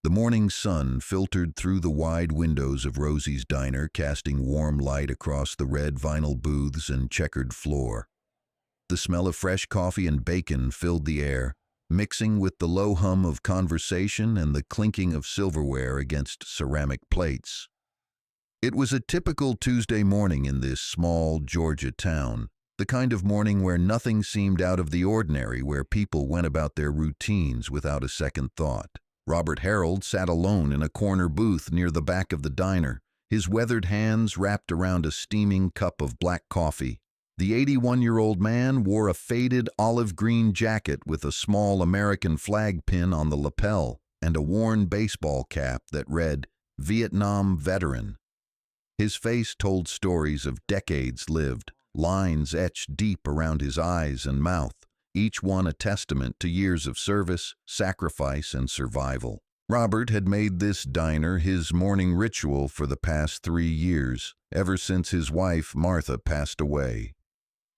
The morning sun filtered through the wide windows of Rosie's diner, casting warm light across the red vinyl booths and checkered floor. The smell of fresh coffee and bacon filled the air, mixing with the low hum of conversation and the clinking of silverware against ceramic plates. It was a typical Tuesday morning in this small Georgia town, the kind of morning where nothing seemed out of the ordinary, where people went about their routines without a second thought. Robert Harold sat alone in a corner booth near the back of the diner, his weathered hands wrapped around a steaming cup of black coffee. The 81-year-old man wore a faded olive green jacket with a small American flag pin on the lapel and a worn baseball cap that read, "Vietnam Veteran." His face told stories of decades lived, lines etched deep around his eyes and mouth, each one a testament to years of service, sacrifice, and survival. Robert had made this diner his morning ritual for the past 3 years, ever since his wife, Martha, passed away.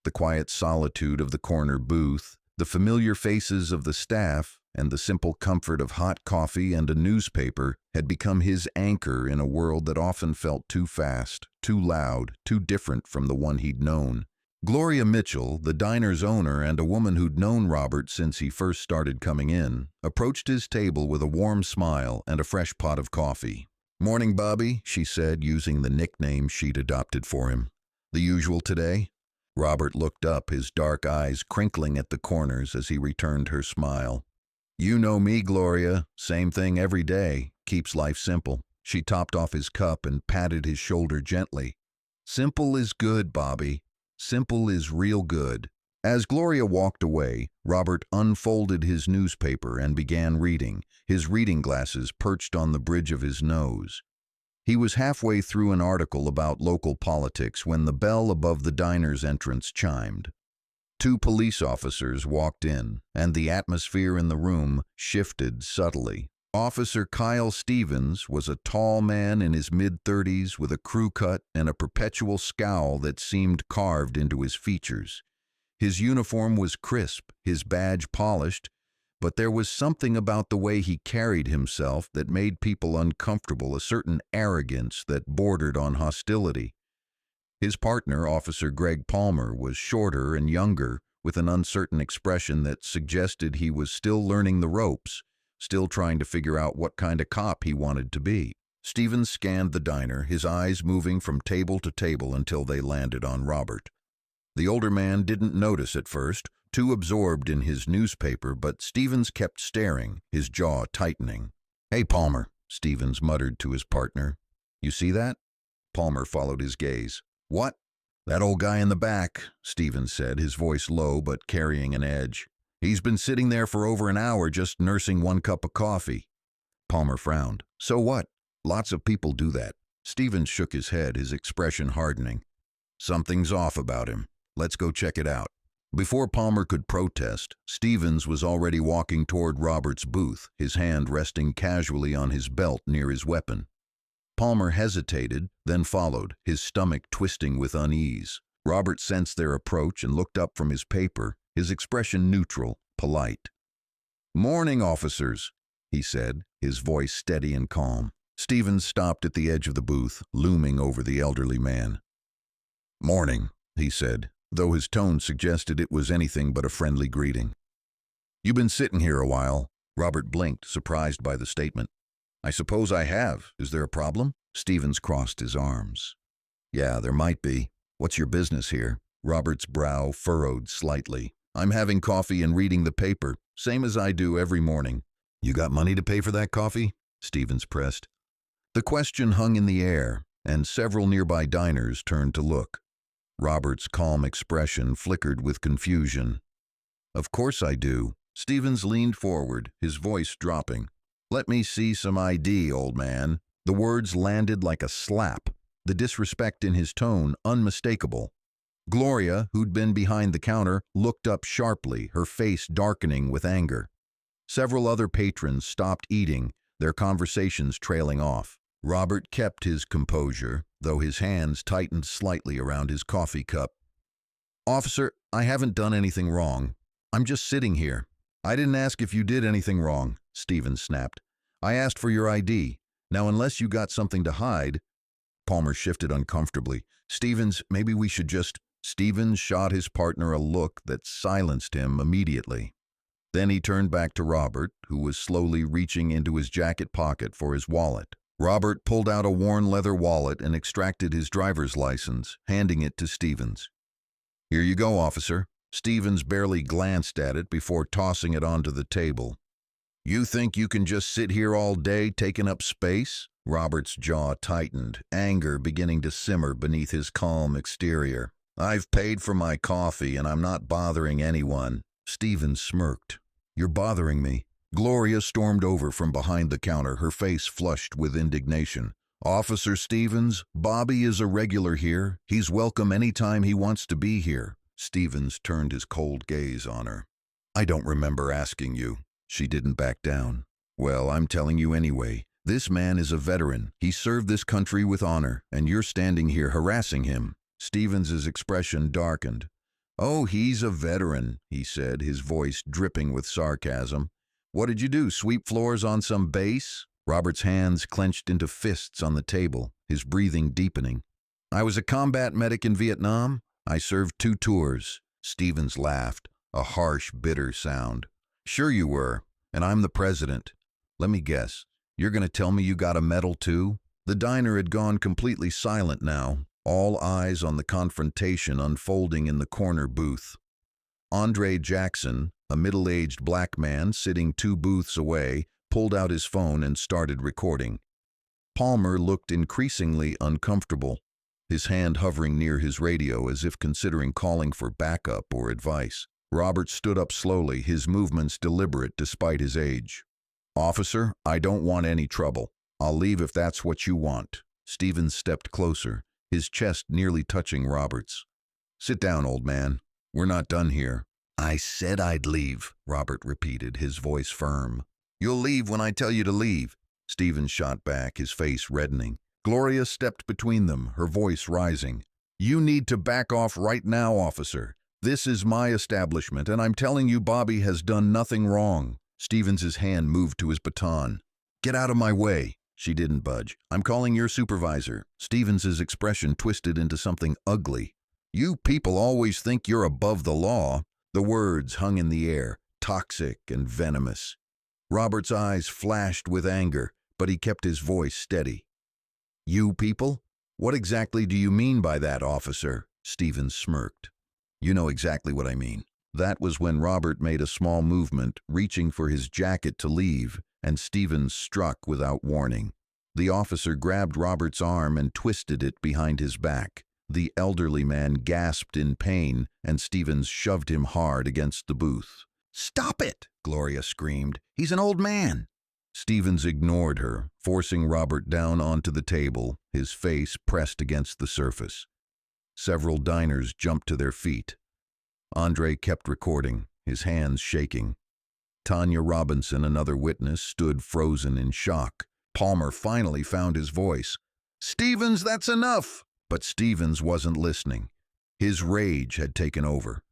The quiet solitude of the corner booth, the familiar faces of the staff, and the simple comfort of hot coffee and a newspaper had become his anchor in a world that often felt too fast, too loud, too different from the one he'd known. Gloria Mitchell, the diner's owner and a woman who'd known Robert since he first started coming in, approached his table with a warm smile and a fresh pot of coffee. "Morning, Bobby," she said, using the nickname she'd adopted for him. "The usual today?" Robert looked up, his dark eyes crinkling at the corners as he returned her smile. "You know me, Gloria. Same thing every day. Keeps life simple." She topped off his cup and patted his shoulder gently. "Simple is good, Bobby. Simple is real good." As Gloria walked away, Robert unfolded his newspaper and began reading, his reading glasses perched on the bridge of his nose. He was halfway through an article about local politics when the bell above the diner's entrance chimed. 2 police officers walked in, and the atmosphere in the room shifted subtly. Officer Kyle Stevens was a tall man in his mid-30s with a crew cut and a perpetual scowl that seemed carved into his features. His uniform was crisp, his badge polished, but there was something about the way he carried himself that made people uncomfortable, a certain arrogance that bordered on hostility. His partner, Officer Greg Palmer, was shorter and younger, with an uncertain expression that suggested he was still learning the ropes, still trying to figure out what kind of cop he wanted to be. Stevens scanned the diner, his eyes moving from table to table until they landed on Robert. The older man didn't notice at first, too absorbed in his newspaper, but Stevens kept staring, his jaw tightening. "Hey, Palmer," Stevens muttered to his partner. "You see that?" Palmer followed his gaze. "What?" "That old guy in the back," Stevens said, his voice low but carrying an edge. "He's been sitting there for over an hour just nursing 1 cup of coffee." Palmer frowned. "So what? Lots of people do that." Stevens shook his head, his expression hardening. "Something's off about him. Let's go check it out." Before Palmer could protest, Stevens was already walking toward Robert's booth, his hand resting casually on his belt near his weapon. Palmer hesitated, then followed, his stomach twisting with unease. Robert sensed their approach and looked up from his paper, his expression neutral, polite. "Morning, officers," he said, his voice steady and calm. Stevens stopped at the edge of the booth, looming over the elderly man. "Morning," he said, though his tone suggested it was anything but a friendly greeting. "You been sitting here a while?" Robert blinked, surprised by the statement. "I suppose I have. Is there a problem?" Stevens crossed his arms. "Yeah, there might be. What's your business here?" Robert's brow furrowed slightly. "I'm having coffee and reading the paper, same as I do every morning." "You got money to pay for that coffee?" Stevens pressed. The question hung in the air, and several nearby diners turned to look. Robert's calm expression flickered with confusion. "Of course I do." Stevens leaned forward, his voice dropping. "Let me see some ID, old man." The words landed like a slap, the disrespect in his tone unmistakable. Gloria, who'd been behind the counter, looked up sharply, her face darkening with anger. Several other patrons stopped eating, their conversations trailing off. Robert kept his composure, though his hands tightened slightly around his coffee cup. "Officer, I haven't done anything wrong. I'm just sitting here." "I didn't ask if you did anything wrong," Stevens snapped. I asked for your ID. Now, unless you got something to hide—" Palmer shifted uncomfortably. "Stevens, maybe we should just—" Stevens shot his partner a look that silenced him immediately. Then he turned back to Robert, who was slowly reaching into his jacket pocket for his wallet. Robert pulled out a worn leather wallet and extracted his driver's license, handing it to Stevens. "Here you go, officer." Stevens barely glanced at it before tossing it onto the table. "You think you can just sit here all day taking up space?" Robert's jaw tightened, anger beginning to simmer beneath his calm exterior. "I've paid for my coffee and I'm not bothering anyone." Stevens smirked. "You're bothering me." Gloria stormed over from behind the counter, her face flushed with indignation. "Officer Stevens, Bobby is a regular here. He's welcome anytime he wants to be here." Stevens turned his cold gaze on her. "I don't remember asking you." She didn't back down. "Well, I'm telling you anyway. This man is a veteran. He served this country with honor, and you're standing here harassing him." Stevens's expression darkened. "Oh, he's a veteran," he said, his voice dripping with sarcasm. "What did you do, sweep floors on some base?" Robert's hands clenched into fists on the table, his breathing deepening. "I was a combat medic in Vietnam. I served 2 tours." Stevens laughed, a harsh, bitter sound. "Sure you were, and I'm the president. Let me guess, you're going to tell me you got a medal too?" The diner had gone completely silent now, all eyes on the confrontation unfolding in the corner booth. Andre Jackson, a middle-aged black man sitting 2 booths away, pulled out his phone and started recording. Palmer looked increasingly uncomfortable, his hand hovering near his radio as if considering calling for backup or advice. Robert stood up slowly, his movements deliberate despite his age. "Officer, I don't want any trouble. I'll leave if that's what you want." Stevens stepped closer, his chest nearly touching Robert's. "Sit down, old man. We're not done here." "I said I'd leave," Robert repeated, his voice firm. "You'll leave when I tell you to leave." Stevens shot back, his face reddening. Gloria stepped between them, her voice rising. "You need to back off right now, officer. This is my establishment, and I'm telling you Bobby has done nothing wrong." Stevens's hand moved to his baton. "Get out of my way." She didn't budge. "I'm calling your supervisor." Stevens's expression twisted into something ugly. "You people always think you're above the law." The words hung in the air, toxic and venomous. Robert's eyes flashed with anger, but he kept his voice steady. "You people? What exactly do you mean by that, officer?" Stevens smirked. "You know exactly what I mean." That was when Robert made a small movement, reaching for his jacket to leave, and Stevens struck without warning. The officer grabbed Robert's arm and twisted it behind his back. The elderly man gasped in pain, and Stevens shoved him hard against the booth. "Stop it!" Gloria screamed. "He's an old man." Stevens ignored her, forcing Robert down onto the table, his face pressed against the surface. Several diners jumped to their feet. Andre kept recording, his hands shaking. Tanya Robinson, another witness, stood frozen in shock. Palmer finally found his voice. "Stevens, that's enough!" But Stevens wasn't listening. His rage had taken over.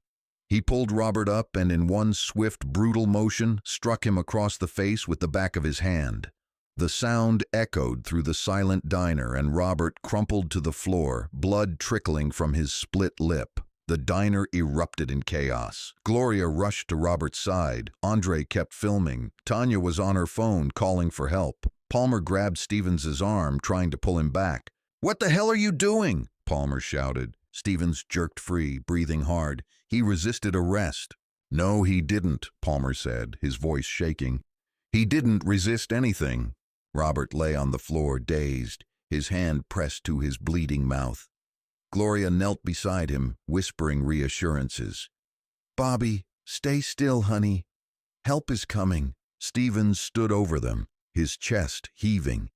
He pulled Robert up and in one swift, brutal motion, struck him across the face with the back of his hand. The sound echoed through the silent diner and Robert crumpled to the floor, blood trickling from his split lip. The diner erupted in chaos. Gloria rushed to Robert's side. Andre kept filming. Tanya was on her phone calling for help. Palmer grabbed Stevens's arm, trying to pull him back. "What the hell are you doing?" Palmer shouted. Stevens jerked free, breathing hard. He resisted arrest. "No, he didn't," Palmer said, his voice shaking. "He didn't resist anything." Robert lay on the floor, dazed, his hand pressed to his bleeding mouth. Gloria knelt beside him, whispering reassurances. "Bobby, stay still, honey. Help is coming." Stevens stood over them, his chest heaving.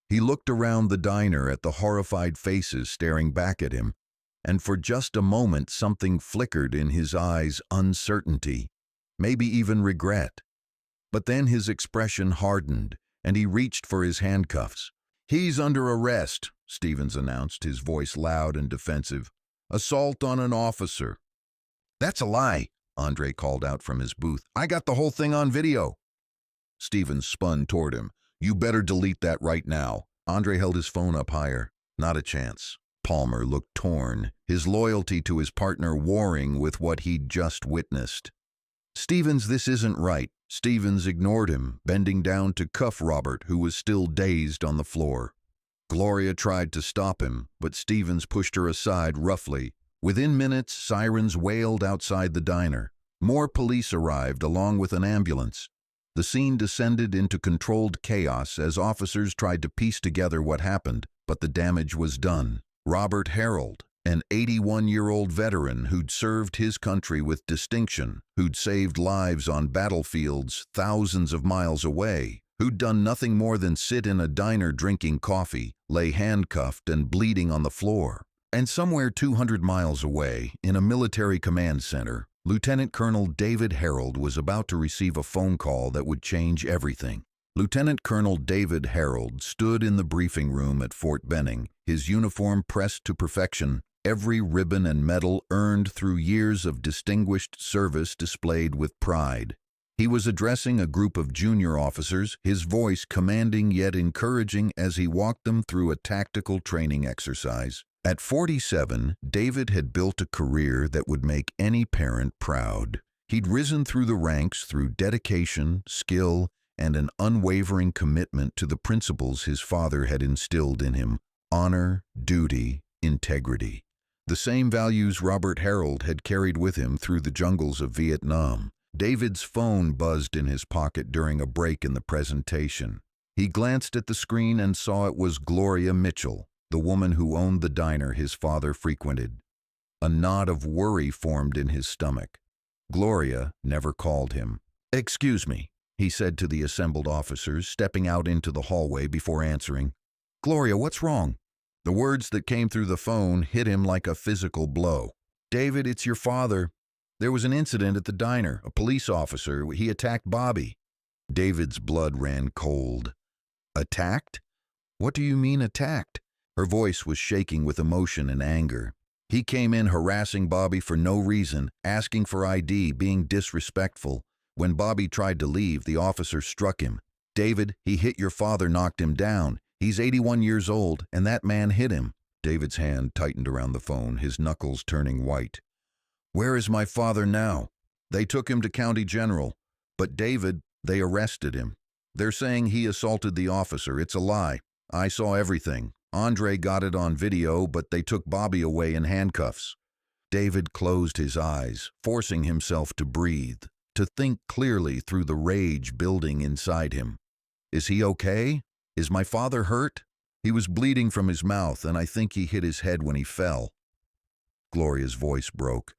He looked around the diner at the horrified faces staring back at him, and for just a moment something flickered in his eyes, uncertainty, maybe even regret. But then his expression hardened, and he reached for his handcuffs. "He's under arrest," Stevens announced, his voice loud and defensive. "Assault on an officer." "That's a lie," Andre called out from his booth. "I got the whole thing on video." Stevens spun toward him. You better delete that right now. Andre held his phone up higher. Not a chance. Palmer looked torn, his loyalty to his partner warring with what he'd just witnessed. Stevens, this isn't right. Stevens ignored him, bending down to cuff Robert, who was still dazed on the floor. Gloria tried to stop him, but Stevens pushed her aside roughly. Within minutes, sirens wailed outside the diner. More police arrived, along with an ambulance. The scene descended into controlled chaos as officers tried to piece together what happened, but the damage was done. Robert Harold, an 81-year-old veteran who'd served his country with distinction, who'd saved lives on battlefields thousands of miles away, who'd done nothing more than sit in a diner drinking coffee, lay handcuffed and bleeding on the floor. And somewhere 200 miles away, in a military command center, Lieutenant Colonel David Harold was about to receive a phone call that would change everything. Lieutenant Colonel David Harold stood in the briefing room at Fort Benning, his uniform pressed to perfection, every ribbon and medal earned through years of distinguished service displayed with pride. He was addressing a group of junior officers, his voice commanding yet encouraging as he walked them through a tactical training exercise. At 47, David had built a career that would make any parent proud. He'd risen through the ranks through dedication, skill, and an unwavering commitment to the principles his father had instilled in him: honor, duty, integrity. The same values Robert Harold had carried with him through the jungles of Vietnam. David's phone buzzed in his pocket during a break in the presentation. He glanced at the screen and saw it was Gloria Mitchell, the woman who owned the diner his father frequented. A knot of worry formed in his stomach. Gloria never called him. "Excuse me," he said to the assembled officers, stepping out into the hallway before answering. "Gloria, what's wrong?" The words that came through the phone hit him like a physical blow. "David, it's your father. There was an incident at the diner. A police officer. He attacked Bobby." David's blood ran cold. "Attacked? What do you mean attacked?" Her voice was shaking with emotion and anger. "He came in harassing Bobby for no reason, asking for ID, being disrespectful. When Bobby tried to leave, the officer struck him. David, he hit your father, knocked him down. He's 81 years old, and that man hit him." David's hand tightened around the phone, his knuckles turning white. "Where is my father now?" "They took him to County General. But David, they arrested him. They're saying he assaulted the officer. It's a lie. I saw everything. Andre got it on video, but they took Bobby away in handcuffs." David closed his eyes, forcing himself to breathe, to think clearly through the rage building inside him. "Is he okay? Is my father hurt? He was bleeding from his mouth, and I think he hit his head when he fell." Gloria's voice broke.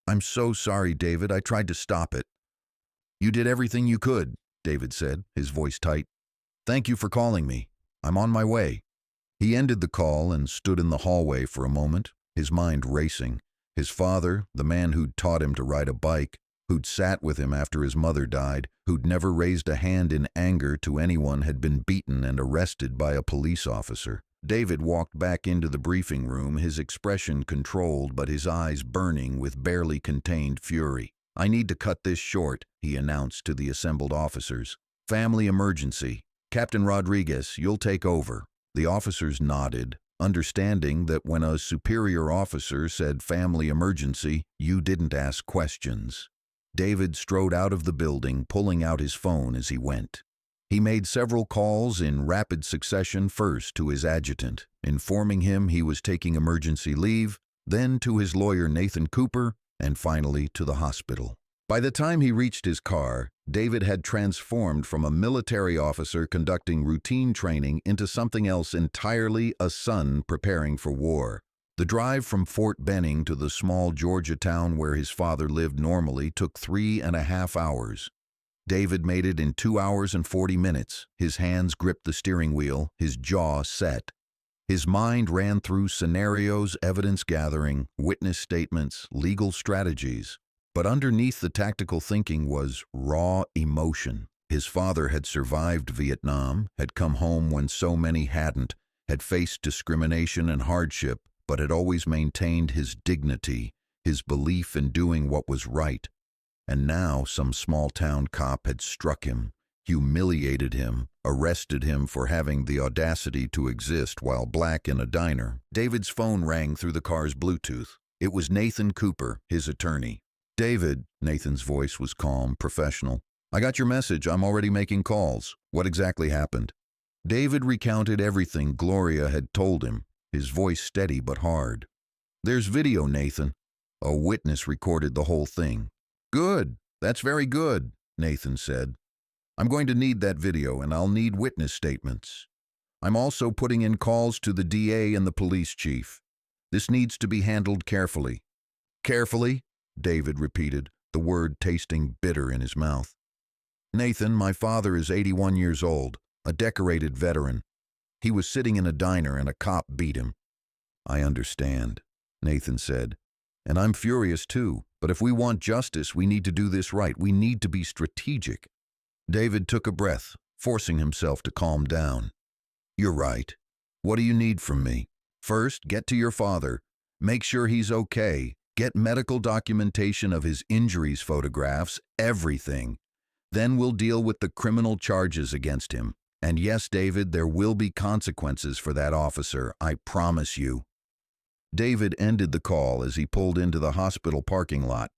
"I'm so sorry, David. I tried to stop it." "You did everything you could," David said, his voice tight. "Thank you for calling me. I'm on my way." He ended the call and stood in the hallway for a moment, his mind racing. His father, the man who'd taught him to ride a bike, who'd sat with him after his mother died, who'd never raised a hand in anger to anyone, had been beaten and arrested by a police officer. David walked back into the briefing room, his expression controlled but his eyes burning with barely contained fury. "I need to cut this short," he announced to the assembled officers. "Family emergency. Captain Rodriguez, you'll take over." The officers nodded, understanding that when a superior officer said family emergency, you didn't ask questions. David strode out of the building, pulling out his phone as he went. He made several calls in rapid succession, first to his adjutant, informing him he was taking emergency leave, then to his lawyer Nathan Cooper, and finally to the hospital. By the time he reached his car, David had transformed from a military officer conducting routine training into something else entirely: a son preparing for war. The drive from Fort Benning to the small Georgia town where his father lived normally took 3.5 hours. David made it in 2 hours and 40 minutes. His hands gripped the steering wheel, his jaw set. His mind ran through scenarios, evidence gathering, witness statements, legal strategies. But underneath the tactical thinking was raw emotion. His father had survived Vietnam, had come home when so many hadn't, had faced discrimination and hardship, but had always maintained his dignity, his belief in doing what was right. And now some small-town cop had struck him, humiliated him, arrested him for having the audacity to exist while black in a diner. David's phone rang through the car's Bluetooth. It was Nathan Cooper, his attorney. "David," Nathan's voice was calm, professional. "I got your message. I'm already making calls. What exactly happened?" David recounted everything Gloria had told him, his voice steady but hard. "There's video, Nathan. A witness recorded the whole thing." "Good. That's very good," Nathan said. "I'm going to need that video, and I'll need witness statements. I'm also putting in calls to the DA and the police chief. This needs to be handled carefully." "Carefully?" David repeated, the word tasting bitter in his mouth. "Nathan, my father is 81 years old, a decorated veteran. He was sitting in a diner and a cop beat him." "I understand," Nathan said. "And I'm furious too, but if we want justice, we need to do this right. We need to be strategic." David took a breath, forcing himself to calm down. "You're right. What do you need from me? First, get to your father. Make sure he's okay. Get medical documentation of his injuries, photographs, everything. Then we'll deal with the criminal charges against him. And yes, David, there will be consequences for that officer, I promise you." David ended the call as he pulled into the hospital parking lot.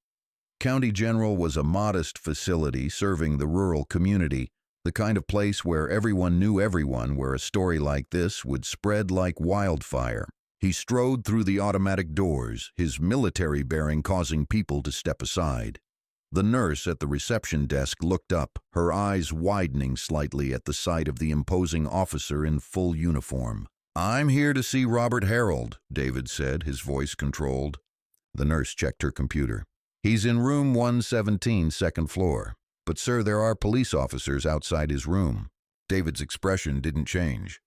County General was a modest facility serving the rural community, the kind of place where everyone knew everyone, where a story like this would spread like wildfire. He strode through the automatic doors, his military bearing causing people to step aside. The nurse at the reception desk looked up, her eyes widening slightly at the sight of the imposing officer in full uniform. "I'm here to see Robert Harold," David said, his voice controlled. The nurse checked her computer. "He's in room 117, second floor. But sir, there are police officers outside his room." David's expression didn't change.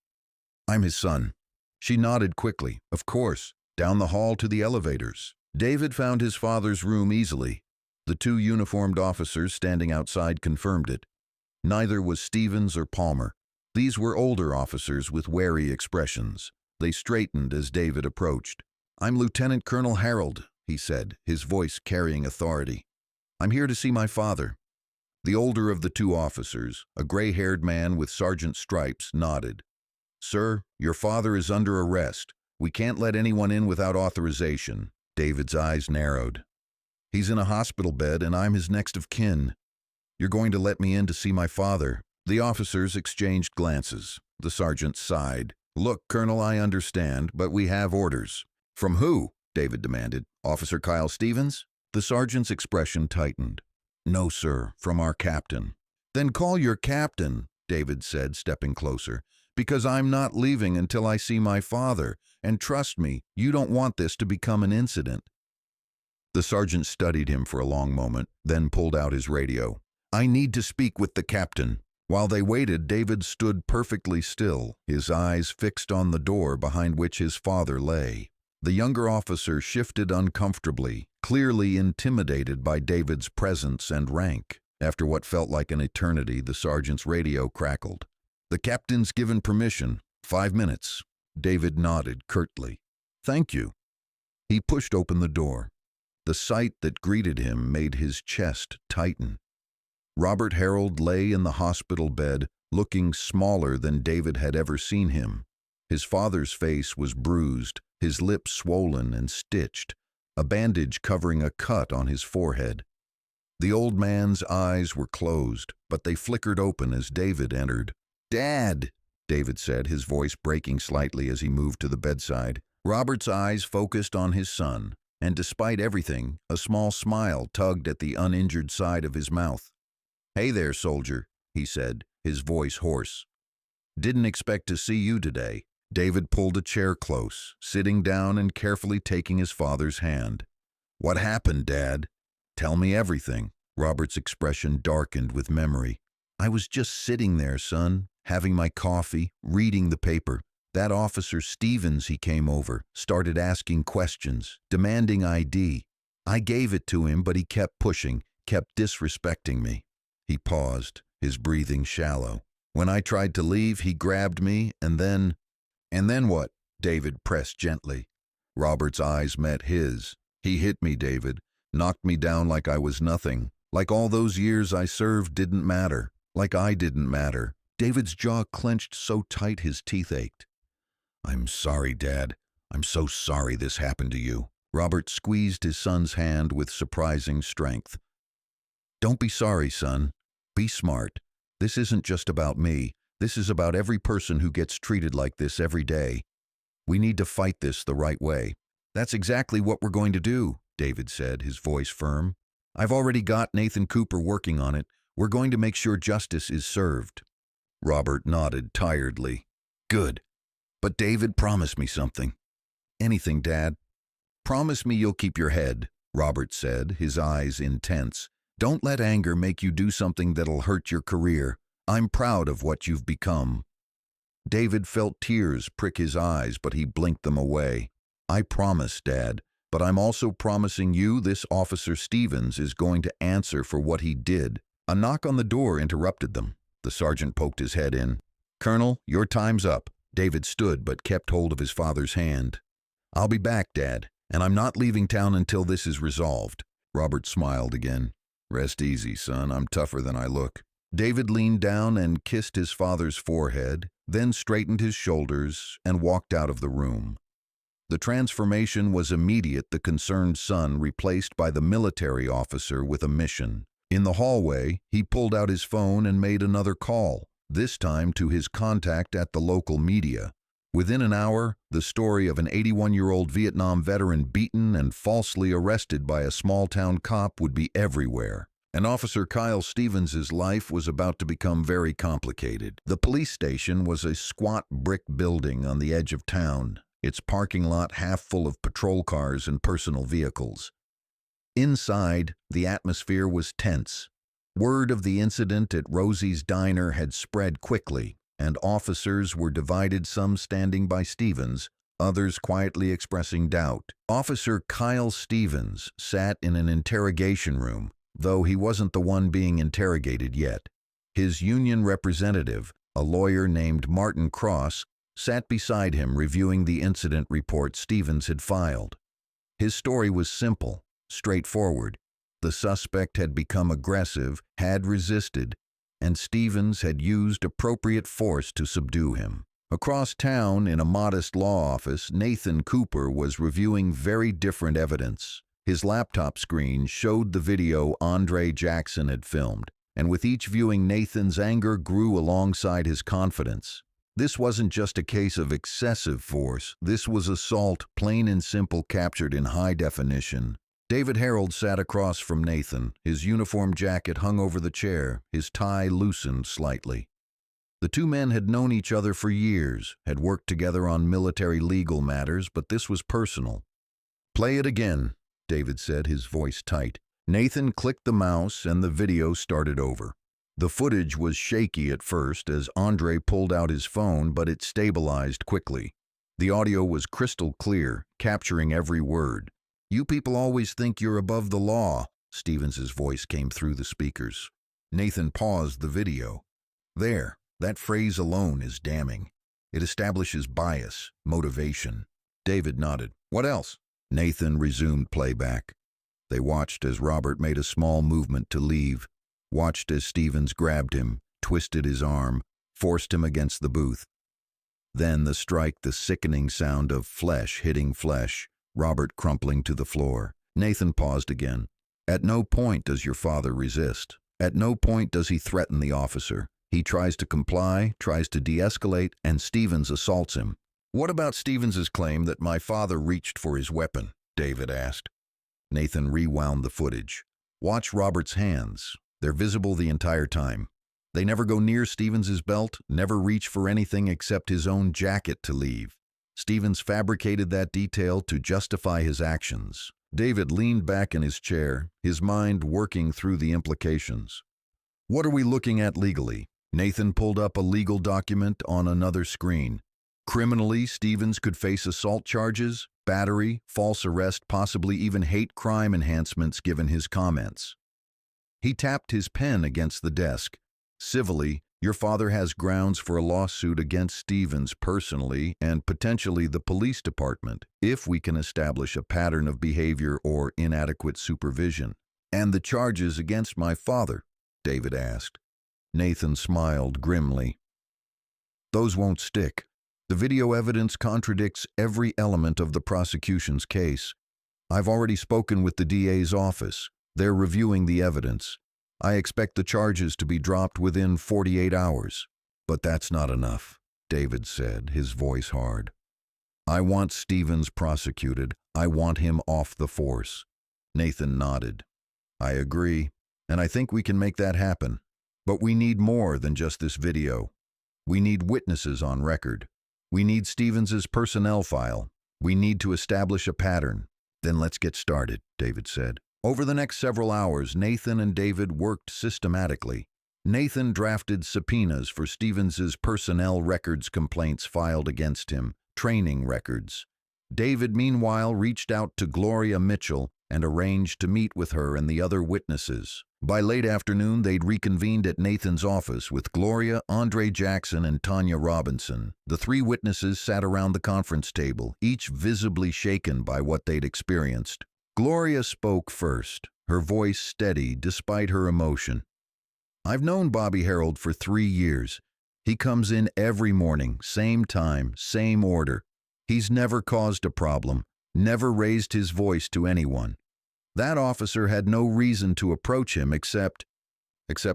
"I'm his son." She nodded quickly. "Of course. Down the hall to the elevators." David found his father's room easily. The two uniformed officers standing outside confirmed it. Neither was Stevens or Palmer. These were older officers with wary expressions. They straightened as David approached. "I'm Lieutenant Colonel Harold," he said, his voice carrying authority. "I'm here to see my father." The older of the two officers, a gray-haired man with sergeant stripes, nodded. "Sir, your father is under arrest. We can't let anyone in without authorization." David's eyes narrowed. "He's in a hospital bed, and I'm his next of kin. You're going to let me in to see my father." The officers exchanged glances. The sergeant sighed. "Look, Colonel, I understand, but we have orders." "From who?" David demanded. "Officer Kyle Stevens?" The sergeant's expression tightened. "No, sir, from our captain." "Then call your captain," David said, stepping closer, "because I'm not leaving until I see my father, and trust me, you don't want this to become an incident." The sergeant studied him for a long moment, then pulled out his radio. "I need to speak with the captain." While they waited, David stood perfectly still, his eyes fixed on the door behind which his father lay. The younger officer shifted uncomfortably, clearly intimidated by David's presence and rank. After what felt like an eternity, the sergeant's radio crackled. "The captain's given permission. 5 minutes." David nodded curtly. "Thank you." He pushed open the door. The sight that greeted him made his chest tighten. Robert Harold lay in the hospital bed, looking smaller than David had ever seen him. His father's face was bruised, his lips swollen and stitched, a bandage covering a cut on his forehead. The old man's eyes were closed, but they flickered open as David entered. "Dad," David said, his voice breaking slightly as he moved to the bedside. Robert's eyes focused on his son, and despite everything, a small smile tugged at the uninjured side of his mouth. "Hey there, soldier," he said, his voice hoarse. "Didn't expect to see you today." David pulled a chair close, sitting down and carefully taking his father's hand. "What happened, Dad? Tell me everything." Robert's expression darkened with memory. "I was just sitting there, son, having my coffee, reading the paper. That officer Stevens, he came over, started asking questions, demanding ID. I gave it to him, but he kept pushing, kept disrespecting me." He paused, his breathing shallow. "When I tried to leave, he grabbed me, and then—" "And then what?" David pressed gently. Robert's eyes met his. "He hit me, David, knocked me down like I was nothing, like all those years I served didn't matter. Like I didn't matter. David's jaw clenched so tight his teeth ached. I'm sorry, Dad. I'm so sorry this happened to you. Robert squeezed his son's hand with surprising strength. Don't be sorry, son. Be smart. This isn't just about me. This is about every person who gets treated like this every day. We need to fight this the right way. That's exactly what we're going to do, David said, his voice firm. I've already got Nathan Cooper working on it. We're going to make sure justice is served. Robert nodded tiredly. Good. But David, promise me something. Anything, Dad. Promise me you'll keep your head, Robert said, his eyes intense. Don't let anger make you do something that'll hurt your career. I'm proud of what you've become. David felt tears prick his eyes, but he blinked them away. I promise, Dad, but I'm also promising you this Officer Stevens is going to answer for what he did. A knock on the door interrupted them. The sergeant poked his head in. Colonel, your time's up. David stood but kept hold of his father's hand. I'll be back, Dad, and I'm not leaving town until this is resolved. Robert smiled again. Rest easy, son. I'm tougher than I look. David leaned down and kissed his father's forehead, then straightened his shoulders and walked out of the room. The transformation was immediate. The concerned son replaced by the military officer with a mission. In the hallway, he pulled out his phone and made another call, this time to his contact at the local media. Within an hour, the story of an 81-year-old Vietnam veteran beaten and falsely arrested by a small-town cop would be everywhere. And Officer Kyle Stevens' life was about to become very complicated. The police station was a squat brick building on the edge of town, its parking lot half full of patrol cars and personal vehicles. Inside, the atmosphere was tense. Word of the incident at Rosie's Diner had spread quickly, and officers were divided, some standing by Stevens, others quietly expressing doubt. Officer Kyle Stevens sat in an interrogation room, though he wasn't the one being interrogated yet. His union representative, a lawyer named Martin Cross, sat beside him reviewing the incident report Stevens had filed. His story was simple, straightforward. The suspect had become aggressive, had resisted, and Stevens had used appropriate force to subdue him. Across town, in a modest law office, Nathan Cooper was reviewing very different evidence. His laptop screen showed the video Andre Jackson had filmed, and with each viewing, Nathan's anger grew alongside his confidence. This wasn't just a case of excessive force. This was assault, plain and simple, captured in high definition. David Harold sat across from Nathan. His uniform jacket hung over the chair, his tie loosened slightly. The two men had known each other for years, had worked together on military legal matters, but this was personal. Play it again, David said, his voice tight. Nathan clicked the mouse and the video started over. The footage was shaky at first as Andre pulled out his phone, but it stabilized quickly. The audio was crystal clear, capturing every word. You people always think you're above the law, Stevens' voice came through the speakers. Nathan paused the video. There, that phrase alone is damning. It establishes bias, motivation. David nodded. What else? Nathan resumed playback. They watched as Robert made a small movement to leave, watched as Stevens grabbed him, twisted his arm, forced him against the booth. Then the strike, the sickening sound of flesh hitting flesh, Robert crumpling to the floor. Nathan paused again. At no point does your father resist. At no point does he threaten the officer. He tries to comply, tries to de-escalate, and Stevens assaults him. What about Stevens' claim that my father reached for his weapon? David asked. Nathan rewound the footage. Watch Robert's hands. They're visible the entire time. They never go near Stevens' belt, never reach for anything except his own jacket to leave. Stevens fabricated that detail to justify his actions. David leaned back in his chair, his mind working through the implications. What are we looking at legally? Nathan pulled up a legal document on another screen. Criminally, Stevens could face assault charges, battery, false arrest, possibly even hate crime enhancements given his comments. He tapped his pen against the desk. Civilly, your father has grounds for a lawsuit against Stevens personally and potentially the police department, if we can establish a pattern of behavior or inadequate supervision. And the charges against my father? David asked. Nathan smiled grimly. Those won't stick. The video evidence contradicts every element of the prosecution's case. I've already spoken with the DA's office. They're reviewing the evidence. I expect the charges to be dropped within 48 hours. But that's not enough, David said, his voice hard. I want Stevens prosecuted. I want him off the force. Nathan nodded. I agree, and I think we can make that happen. But we need more than just this video. We need witnesses on record. We need Stevens's personnel file. We need to establish a pattern. Then let's get started, David said. Over the next several hours, Nathan and David worked systematically. Nathan drafted subpoenas for Stevens's personnel records complaints filed against him, training records. David, meanwhile, reached out to Gloria Mitchell and arranged to meet with her and the other witnesses. By late afternoon, they'd reconvened at Nathan's office with Gloria, Andre Jackson, and Tanya Robinson. The three witnesses sat around the conference table, each visibly shaken by what they'd experienced. Gloria spoke first, her voice steady despite her emotion. I've known Bobby Harold for 3 years. He comes in every morning, same time, same order. He's never caused a problem, never raised his voice to anyone. That officer had no reason to approach him except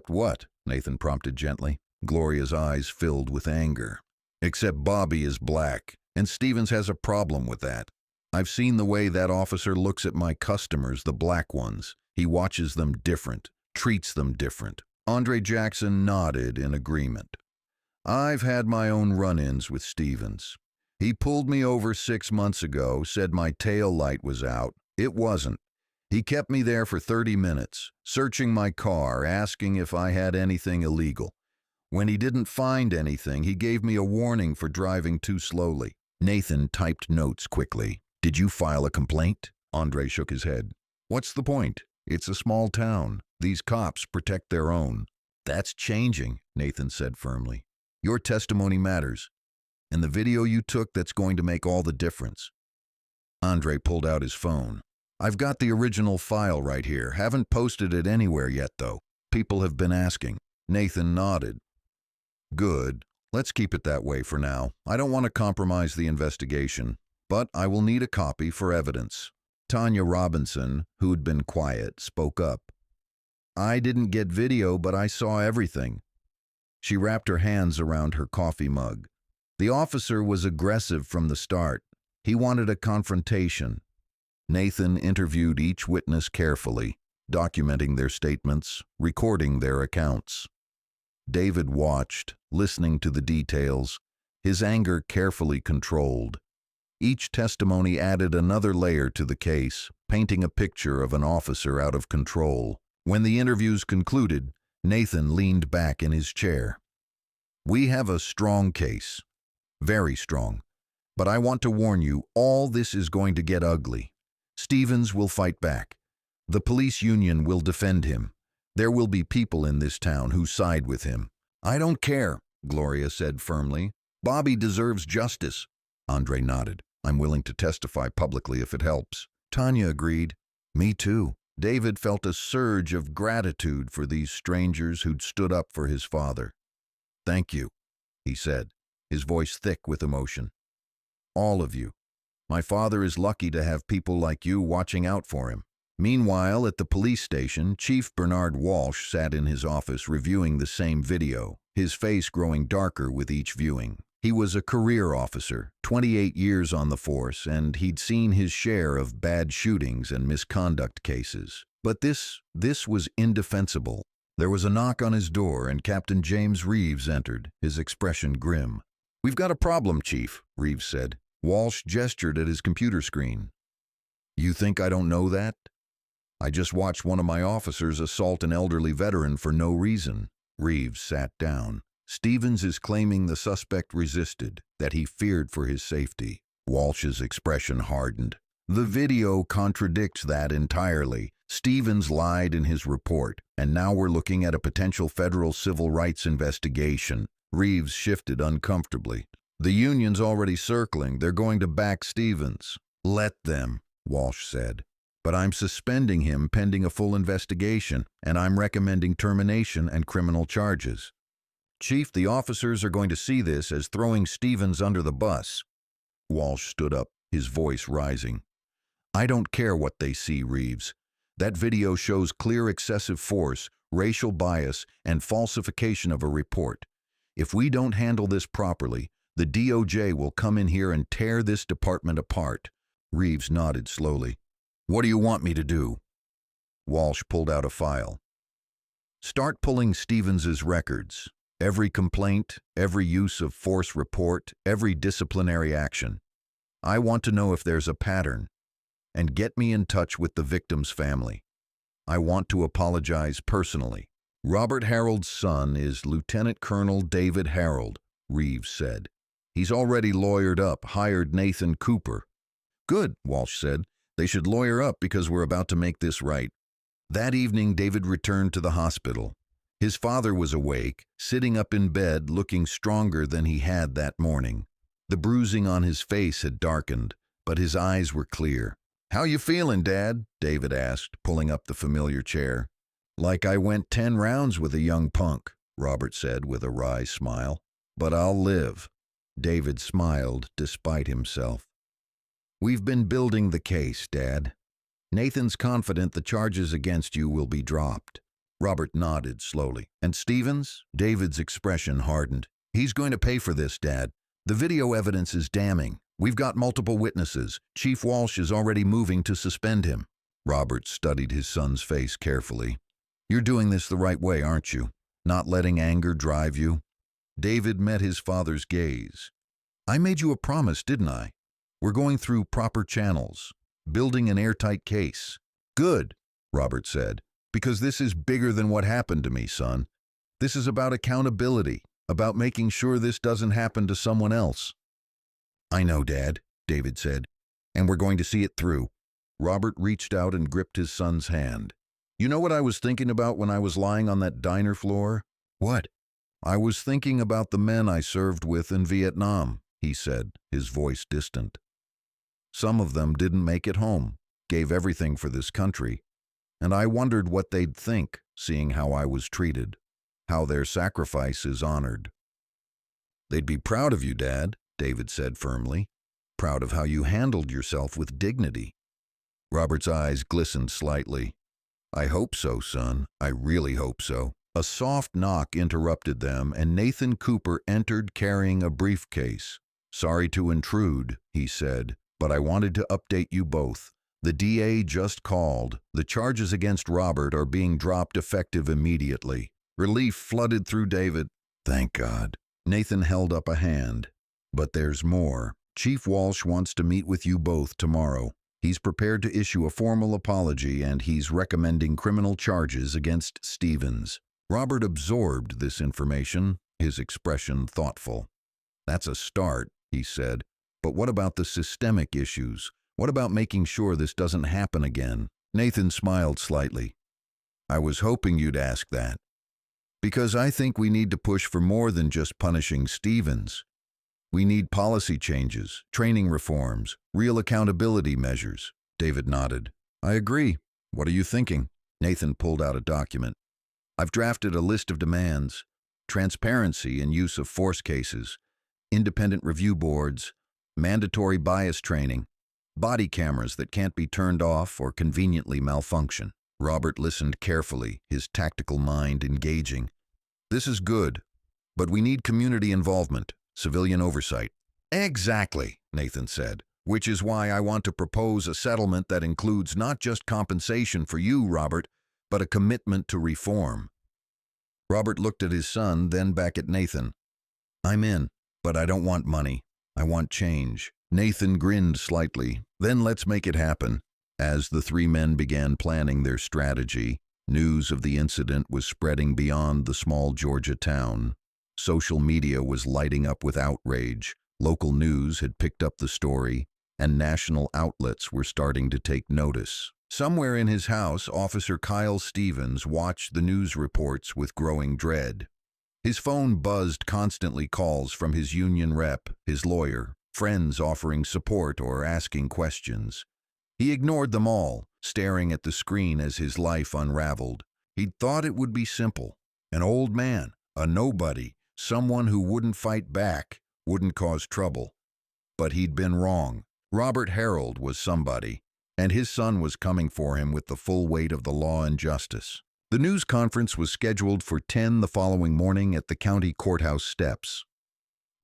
what? Nathan prompted gently. Gloria's eyes filled with anger. Except Bobby is black, and Stevens has a problem with that. I've seen the way that officer looks at my customers, the black ones. He watches them different, treats them different. Andre Jackson nodded in agreement. I've had my own run-ins with Stevens. He pulled me over 6 months ago, said my tail light was out. It wasn't. He kept me there for 30 minutes, searching my car, asking if I had anything illegal. When he didn't find anything, he gave me a warning for driving too slowly. Nathan typed notes quickly. Did you file a complaint? Andre shook his head. What's the point? It's a small town. These cops protect their own. That's changing, Nathan said firmly. Your testimony matters. And the video you took, that's going to make all the difference. Andre pulled out his phone. I've got the original file right here. Haven't posted it anywhere yet, though. People have been asking. Nathan nodded. Good. Let's keep it that way for now. I don't want to compromise the investigation, but I will need a copy for evidence. Tanya Robinson, who'd been quiet, spoke up. I didn't get video, but I saw everything. She wrapped her hands around her coffee mug. The officer was aggressive from the start. He wanted a confrontation. Nathan interviewed each witness carefully, documenting their statements, recording their accounts. David watched, listening to the details, his anger carefully controlled. Each testimony added another layer to the case, painting a picture of an officer out of control. When the interviews concluded, Nathan leaned back in his chair. We have a strong case. Very strong. But I want to warn you, all this is going to get ugly. Stevens will fight back. The police union will defend him. There will be people in this town who side with him. I don't care, Gloria said firmly. Bobby deserves justice. Andre nodded. I'm willing to testify publicly if it helps. Tanya agreed. Me too. David felt a surge of gratitude for these strangers who'd stood up for his father. Thank you, he said, his voice thick with emotion. All of you. My father is lucky to have people like you watching out for him. Meanwhile, at the police station, Chief Bernard Walsh sat in his office reviewing the same video, his face growing darker with each viewing. He was a career officer, 28 years on the force, and he'd seen his share of bad shootings and misconduct cases. But this was indefensible. There was a knock on his door, and Captain James Reeves entered, his expression grim. We've got a problem, Chief, Reeves said. Walsh gestured at his computer screen. You think I don't know that? I just watched one of my officers assault an elderly veteran for no reason. Reeves sat down. Stevens is claiming the suspect resisted, that he feared for his safety. Walsh's expression hardened. The video contradicts that entirely. Stevens lied in his report, and now we're looking at a potential federal civil rights investigation. Reeves shifted uncomfortably. The union's already circling. They're going to back Stevens. Let them, Walsh said. but I'm suspending him pending a full investigation, and I'm recommending termination and criminal charges. Chief, the officers are going to see this as throwing Stevens under the bus. Walsh stood up, his voice rising. I don't care what they see, Reeves. That video shows clear excessive force, racial bias, and falsification of a report. If we don't handle this properly, the DOJ will come in here and tear this department apart. Reeves nodded slowly. What do you want me to do? Walsh pulled out a file. Start pulling Stevens's records. Every complaint, every use of force report, every disciplinary action. I want to know if there's a pattern. And get me in touch with the victim's family. I want to apologize personally. Robert Harold's son is Lieutenant Colonel David Harold, Reeves said. He's already lawyered up, hired Nathan Cooper. Good, Walsh said. They should lawyer up because we're about to make this right. That evening, David returned to the hospital. His father was awake, sitting up in bed, looking stronger than he had that morning. The bruising on his face had darkened, but his eyes were clear. How you feeling, Dad? David asked, pulling up the familiar chair. Like I went 10 rounds with a young punk, Robert said with a wry smile. But I'll live. David smiled despite himself. We've been building the case, Dad. Nathan's confident the charges against you will be dropped. Robert nodded slowly. And Stevens? David's expression hardened. He's going to pay for this, Dad. The video evidence is damning. We've got multiple witnesses. Chief Walsh is already moving to suspend him. Robert studied his son's face carefully. You're doing this the right way, aren't you? Not letting anger drive you? David met his father's gaze. I made you a promise, didn't I? We're going through proper channels, building an airtight case. Good, Robert said, because this is bigger than what happened to me, son. This is about accountability, about making sure this doesn't happen to someone else. I know, Dad, David said, and we're going to see it through. Robert reached out and gripped his son's hand. You know what I was thinking about when I was lying on that diner floor? What? I was thinking about the men I served with in Vietnam, he said, his voice distant. Some of them didn't make it home, gave everything for this country, and I wondered what they'd think, seeing how I was treated, how their sacrifice is honored. They'd be proud of you, Dad, David said firmly, proud of how you handled yourself with dignity. Robert's eyes glistened slightly. I hope so, son. I really hope so. A soft knock interrupted them, and Nathan Cooper entered carrying a briefcase. Sorry to intrude, he said, but I wanted to update you both. The DA just called. The charges against Robert are being dropped effective immediately. Relief flooded through David. Thank God. Nathan held up a hand. But there's more. Chief Walsh wants to meet with you both tomorrow. He's prepared to issue a formal apology, and he's recommending criminal charges against Stevens. Robert absorbed this information, his expression thoughtful. That's a start, he said. But what about the systemic issues? What about making sure this doesn't happen again? Nathan smiled slightly. I was hoping you'd ask that. Because I think we need to push for more than just punishing Stevens. We need policy changes, training reforms, real accountability measures. David nodded. I agree. What are you thinking? Nathan pulled out a document. I've drafted a list of demands: transparency in use of force cases, independent review boards, mandatory bias training, body cameras that can't be turned off or conveniently malfunction. Robert listened carefully, his tactical mind engaging. This is good, but we need community involvement, civilian oversight. Exactly, Nathan said, which is why I want to propose a settlement that includes not just compensation for you, Robert, but a commitment to reform. Robert looked at his son, then back at Nathan. I'm in, but I don't want money. I want change. Nathan grinned slightly. Then let's make it happen. As the three men began planning their strategy, news of the incident was spreading beyond the small Georgia town. Social media was lighting up with outrage. Local news had picked up the story, and national outlets were starting to take notice. Somewhere in his house, Officer Kyle Stevens watched the news reports with growing dread. His phone buzzed constantly, calls from his union rep, his lawyer, friends offering support or asking questions. He ignored them all, staring at the screen as his life unraveled. He'd thought it would be simple. An old man, a nobody, someone who wouldn't fight back, wouldn't cause trouble. But he'd been wrong. Robert Harold was somebody, and his son was coming for him with the full weight of the law and justice. The news conference was scheduled for 10 the following morning at the county courthouse steps.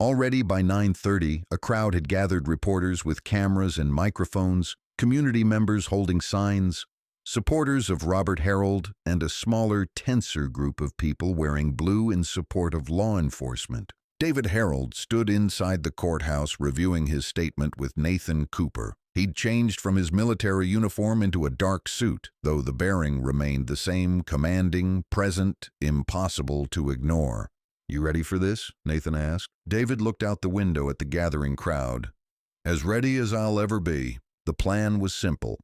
Already by 9:30, a crowd had gathered, reporters with cameras and microphones, community members holding signs, supporters of Robert Harold, and a smaller, tenser group of people wearing blue in support of law enforcement. David Harold stood inside the courthouse reviewing his statement with Nathan Cooper. He'd changed from his military uniform into a dark suit, though the bearing remained the same, commanding, present, impossible to ignore. "You ready for this?" Nathan asked. David looked out the window at the gathering crowd. "As ready as I'll ever be." The plan was simple.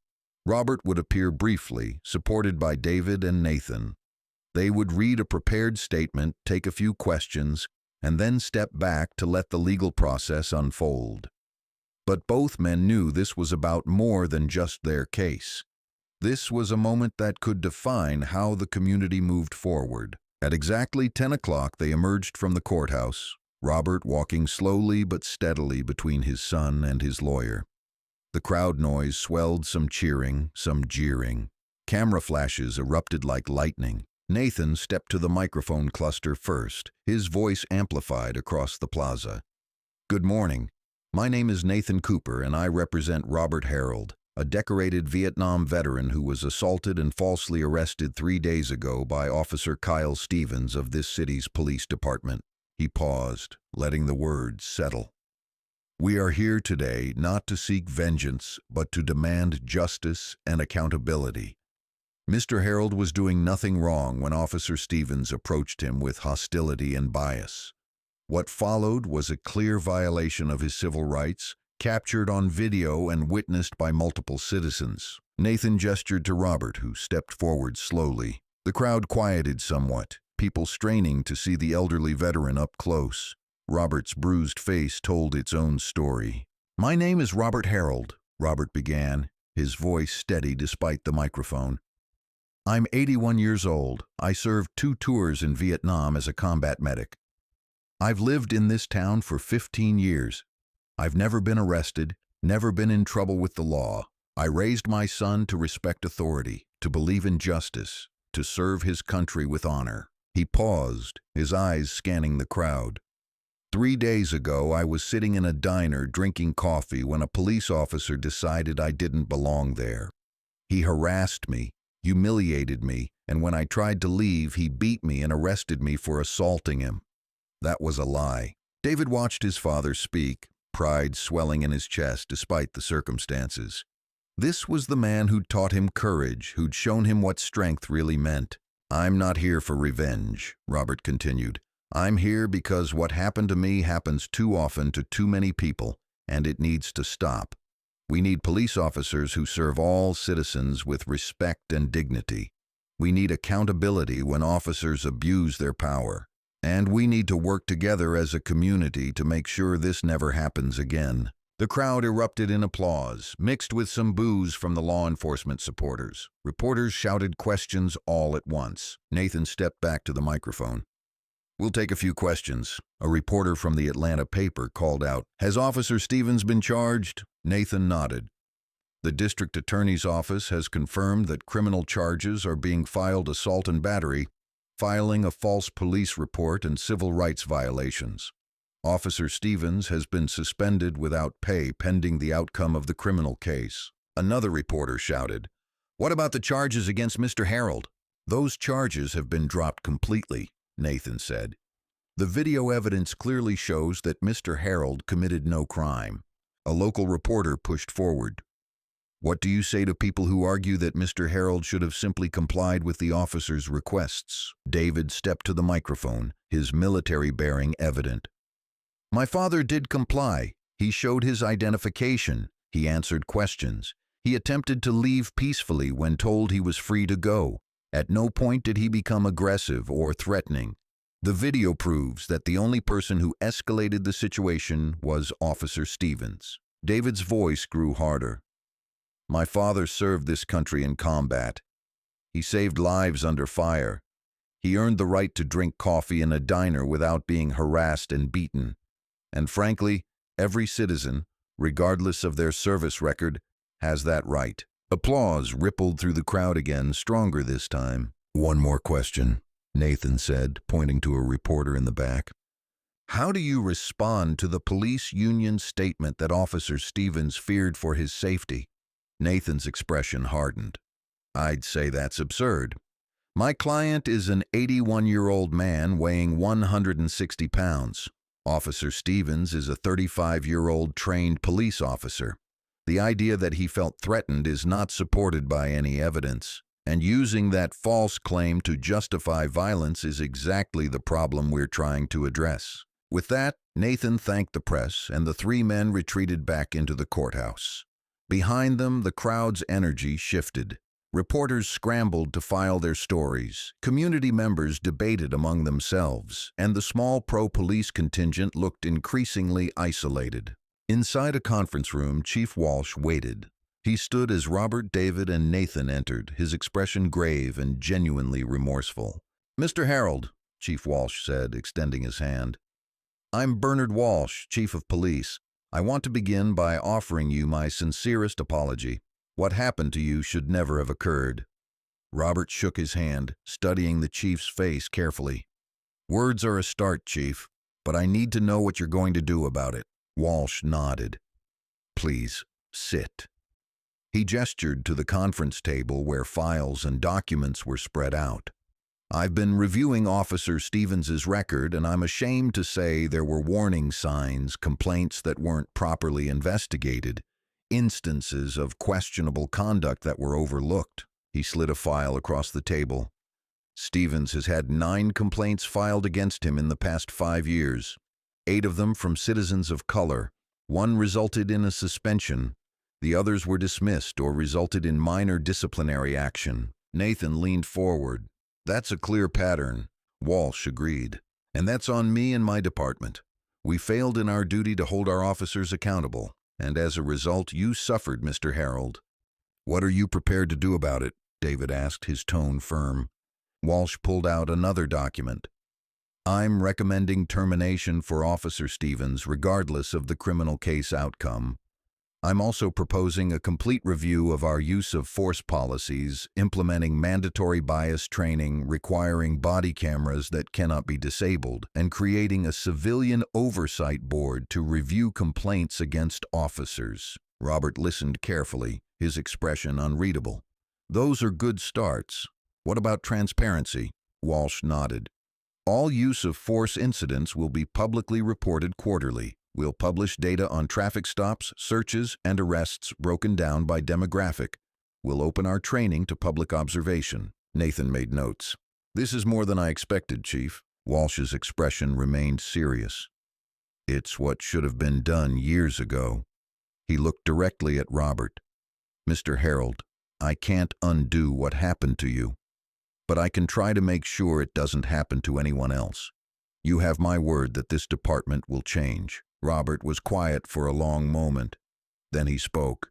Robert would appear briefly, supported by David and Nathan. They would read a prepared statement, take a few questions, and then step back to let the legal process unfold. But both men knew this was about more than just their case. This was a moment that could define how the community moved forward. At exactly 10 o'clock, they emerged from the courthouse, Robert walking slowly but steadily between his son and his lawyer. The crowd noise swelled, some cheering, some jeering. Camera flashes erupted like lightning. Nathan stepped to the microphone cluster first, his voice amplified across the plaza. "Good morning. My name is Nathan Cooper, and I represent Robert Harold, a decorated Vietnam veteran who was assaulted and falsely arrested 3 days ago by Officer Kyle Stevens of this city's police department." He paused, letting the words settle. "We are here today not to seek vengeance, but to demand justice and accountability. Mr. Harold was doing nothing wrong when Officer Stevens approached him with hostility and bias. What followed was a clear violation of his civil rights, captured on video and witnessed by multiple citizens." Nathan gestured to Robert, who stepped forward slowly. The crowd quieted somewhat, people straining to see the elderly veteran up close. Robert's bruised face told its own story. "My name is Robert Harold," Robert began, his voice steady despite the microphone. "I'm 81 years old. I served 2 tours in Vietnam as a combat medic. I've lived in this town for 15 years. I've never been arrested, never been in trouble with the law. I raised my son to respect authority, to believe in justice, to serve his country with honor." He paused, his eyes scanning the crowd. 3 days ago, I was sitting in a diner drinking coffee when a police officer decided I didn't belong there. He harassed me, humiliated me, and when I tried to leave, he beat me and arrested me for assaulting him. That was a lie. David watched his father speak, pride swelling in his chest despite the circumstances. This was the man who'd taught him courage, who'd shown him what strength really meant. "I'm not here for revenge," Robert continued. "I'm here because what happened to me happens too often to too many people, and it needs to stop. We need police officers who serve all citizens with respect and dignity. We need accountability when officers abuse their power. And we need to work together as a community to make sure this never happens again." The crowd erupted in applause, mixed with some boos from the law enforcement supporters. Reporters shouted questions all at once. Nathan stepped back to the microphone. "We'll take a few questions." A reporter from the Atlanta paper called out, "Has Officer Stevens been charged?" Nathan nodded. "The district attorney's office has confirmed that criminal charges are being filed: assault and battery, filing a false police report, and civil rights violations. Officer Stevens has been suspended without pay pending the outcome of the criminal case." Another reporter shouted, "What about the charges against Mr. Harold?" "Those charges have been dropped completely," Nathan said. "The video evidence clearly shows that Mr. Harold committed no crime." A local reporter pushed forward. "What do you say to people who argue that Mr. Harold should have simply complied with the officer's requests?" David stepped to the microphone, his military bearing evident. "My father did comply. He showed his identification. He answered questions. He attempted to leave peacefully when told he was free to go. At no point did he become aggressive or threatening. The video proves that the only person who escalated the situation was Officer Stevens." David's voice grew harder. My father served this country in combat. He saved lives under fire. He earned the right to drink coffee in a diner without being harassed and beaten. And frankly, every citizen, regardless of their service record, has that right. Applause rippled through the crowd again, stronger this time. "One more question," Nathan said, pointing to a reporter in the back. "How do you respond to the police union's statement that Officer Stevens feared for his safety?" Nathan's expression hardened. "I'd say that's absurd. My client is an 81-year-old man weighing 160 pounds. Officer Stevens is a 35-year-old trained police officer. The idea that he felt threatened is not supported by any evidence, and using that false claim to justify violence is exactly the problem we're trying to address." With that, Nathan thanked the press, and the three men retreated back into the courthouse. Behind them, the crowd's energy shifted. Reporters scrambled to file their stories, community members debated among themselves, and the small pro-police contingent looked increasingly isolated. Inside a conference room, Chief Walsh waited. He stood as Robert, David, and Nathan entered, his expression grave and genuinely remorseful. "Mr. Harold," Chief Walsh said, extending his hand. "I'm Bernard Walsh, Chief of Police. I want to begin by offering you my sincerest apology. What happened to you should never have occurred." Robert shook his hand, studying the chief's face carefully. "Words are a start, Chief, but I need to know what you're going to do about it." Walsh nodded. "Please, sit." He gestured to the conference table where files and documents were spread out. "I've been reviewing Officer Stevens's record, and I'm ashamed to say there were warning signs, complaints that weren't properly investigated, instances of questionable conduct that were overlooked." He slid a file across the table. "Stevens has had 9 complaints filed against him in the past 5 years, 8 of them from citizens of color. 1 resulted in a suspension. The others were dismissed or resulted in minor disciplinary action." Nathan leaned forward. "That's a clear pattern." Walsh agreed. "And that's on me and my department. We failed in our duty to hold our officers accountable. And as a result, you suffered, Mr. Harold." "What are you prepared to do about it?" David asked, his tone firm. Walsh pulled out another document. "I'm recommending termination for Officer Stevens regardless of the criminal case outcome. I'm also proposing a complete review of our use of force policies, implementing mandatory bias training, requiring body cameras that cannot be disabled, and creating a civilian oversight board to review complaints against officers." Robert listened carefully, his expression unreadable. "Those are good starts. What about transparency?" Walsh nodded. "All use of force incidents will be publicly reported quarterly. We'll publish data on traffic stops, searches, and arrests broken down by demographic. We'll open our training to public observation." Nathan made notes. "This is more than I expected, Chief." Walsh's expression remained serious. "It's what should have been done years ago." He looked directly at Robert. "Mr. Harold, I can't undo what happened to you, but I can try to make sure it doesn't happen to anyone else. You have my word that this department will change." Robert was quiet for a long moment. Then he spoke.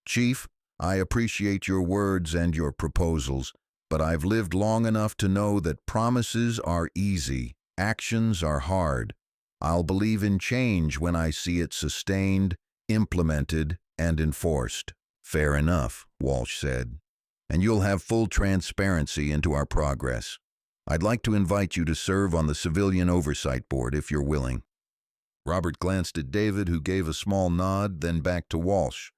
"Chief, I appreciate your words and your proposals, but I've lived long enough to know that promises are easy, actions are hard. I'll believe in change when I see it sustained, implemented, and enforced." "Fair enough," Walsh said. "And you'll have full transparency into our progress. I'd like to invite you to serve on the Civilian Oversight Board if you're willing." Robert glanced at David, who gave a small nod, then back to Walsh.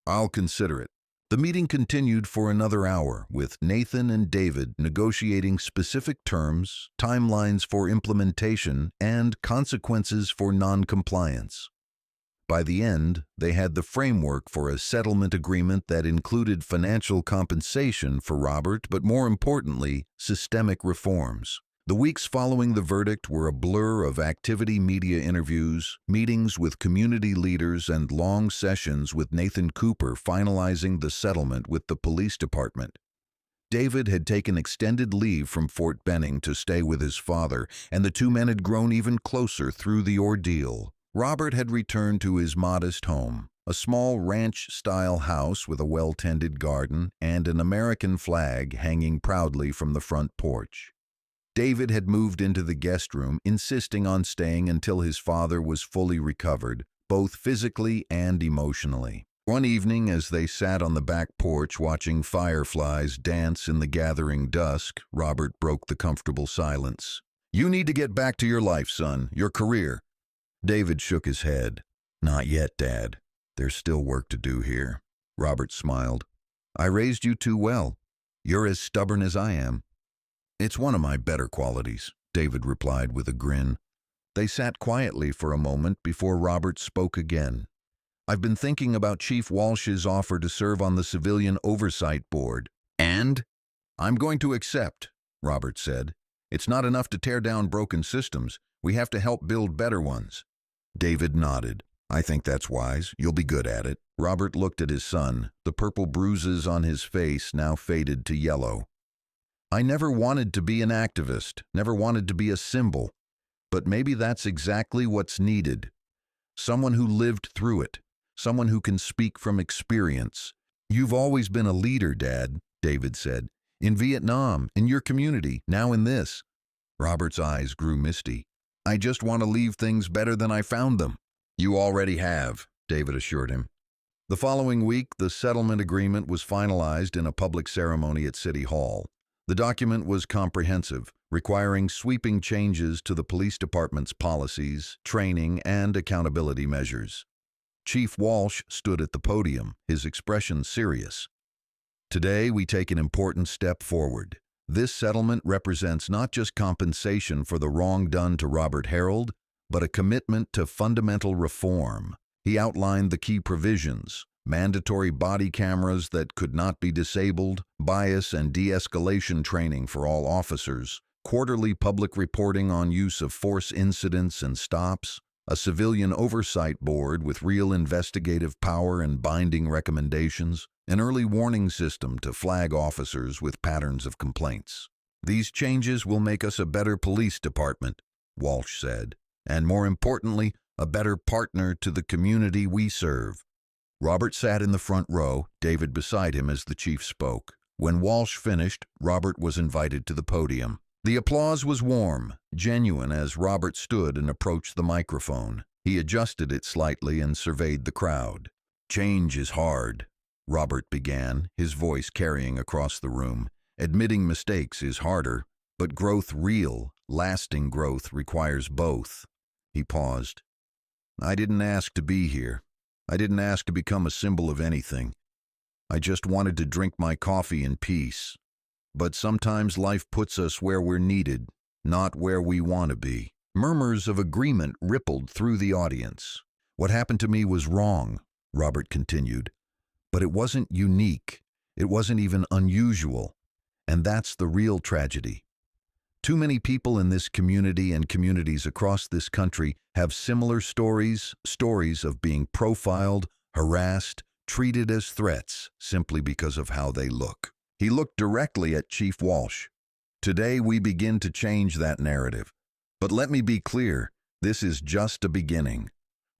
"I'll consider it." The meeting continued for another hour, with Nathan and David negotiating specific terms, timelines for implementation, and consequences for non-compliance. By the end, they had the framework for a settlement agreement that included financial compensation for Robert, but more importantly, systemic reforms. The weeks following the verdict were a blur of activity media interviews, meetings with community leaders, and long sessions with Nathan Cooper finalizing the settlement with the police department. David had taken extended leave from Fort Benning to stay with his father, and the 2 men had grown even closer through the ordeal. Robert had returned to his modest home, a small ranch-style house with a well-tended garden and an American flag hanging proudly from the front porch. David had moved into the guest room, insisting on staying until his father was fully recovered, both physically and emotionally. One evening, as they sat on the back porch watching fireflies dance in the gathering dusk, Robert broke the comfortable silence. "You need to get back to your life, son, your career." David shook his head. "Not yet, Dad. There's still work to do here." Robert smiled. "I raised you too well. You're as stubborn as I am." "It's one of my better qualities," David replied with a grin. They sat quietly for a moment before Robert spoke again. "I've been thinking about Chief Walsh's offer to serve on the Civilian Oversight Board." "And?" "I'm going to accept," Robert said. "It's not enough to tear down broken systems. We have to help build better ones." David nodded. "I think that's wise. You'll be good at it." Robert looked at his son. The purple bruises on his face now faded to yellow. "I never wanted to be an activist, never wanted to be a symbol. But maybe that's exactly what's needed. Someone who lived through it. Someone who can speak from experience." "You've always been a leader, Dad," David said. "In Vietnam, in your community, now in this." Robert's eyes grew misty. "I just want to leave things better than I found them." "You already have," David assured him. The following week, the settlement agreement was finalized in a public ceremony at City Hall. The document was comprehensive, requiring sweeping changes to the police department's policies, training, and accountability measures. Chief Walsh stood at the podium, his expression serious. "Today, we take an important step forward. This settlement represents not just compensation for the wrong done to Robert Harold, but a commitment to fundamental reform." He outlined the key provisions: mandatory body cameras that could not be disabled, bias and de-escalation training for all officers, quarterly public reporting on use of force incidents and stops, a civilian oversight board with real investigative power and binding recommendations, an early warning system to flag officers with patterns of complaints. "These changes will make us a better police department," Walsh said, "and more importantly, a better partner to the community we serve." Robert sat in the front row, David beside him as the chief spoke. When Walsh finished, Robert was invited to the podium. The applause was warm, genuine as Robert stood and approached the microphone. He adjusted it slightly and surveyed the crowd. "Change is hard," Robert began, his voice carrying across the room. "Admitting mistakes is harder, but growth, real, lasting growth, requires both." He paused. "I didn't ask to be here. I didn't ask to become a symbol of anything. I just wanted to drink my coffee in peace. But sometimes life puts us where we're needed, not where we want to be." Murmurs of agreement rippled through the audience. "What happened to me was wrong," Robert continued. "But it wasn't unique. It wasn't even unusual. And that's the real tragedy. Too many people in this community and communities across this country have similar stories of being profiled, harassed, treated as threats simply because of how they look." He looked directly at Chief Walsh. "Today we begin to change that narrative. But let me be clear, this is just a beginning.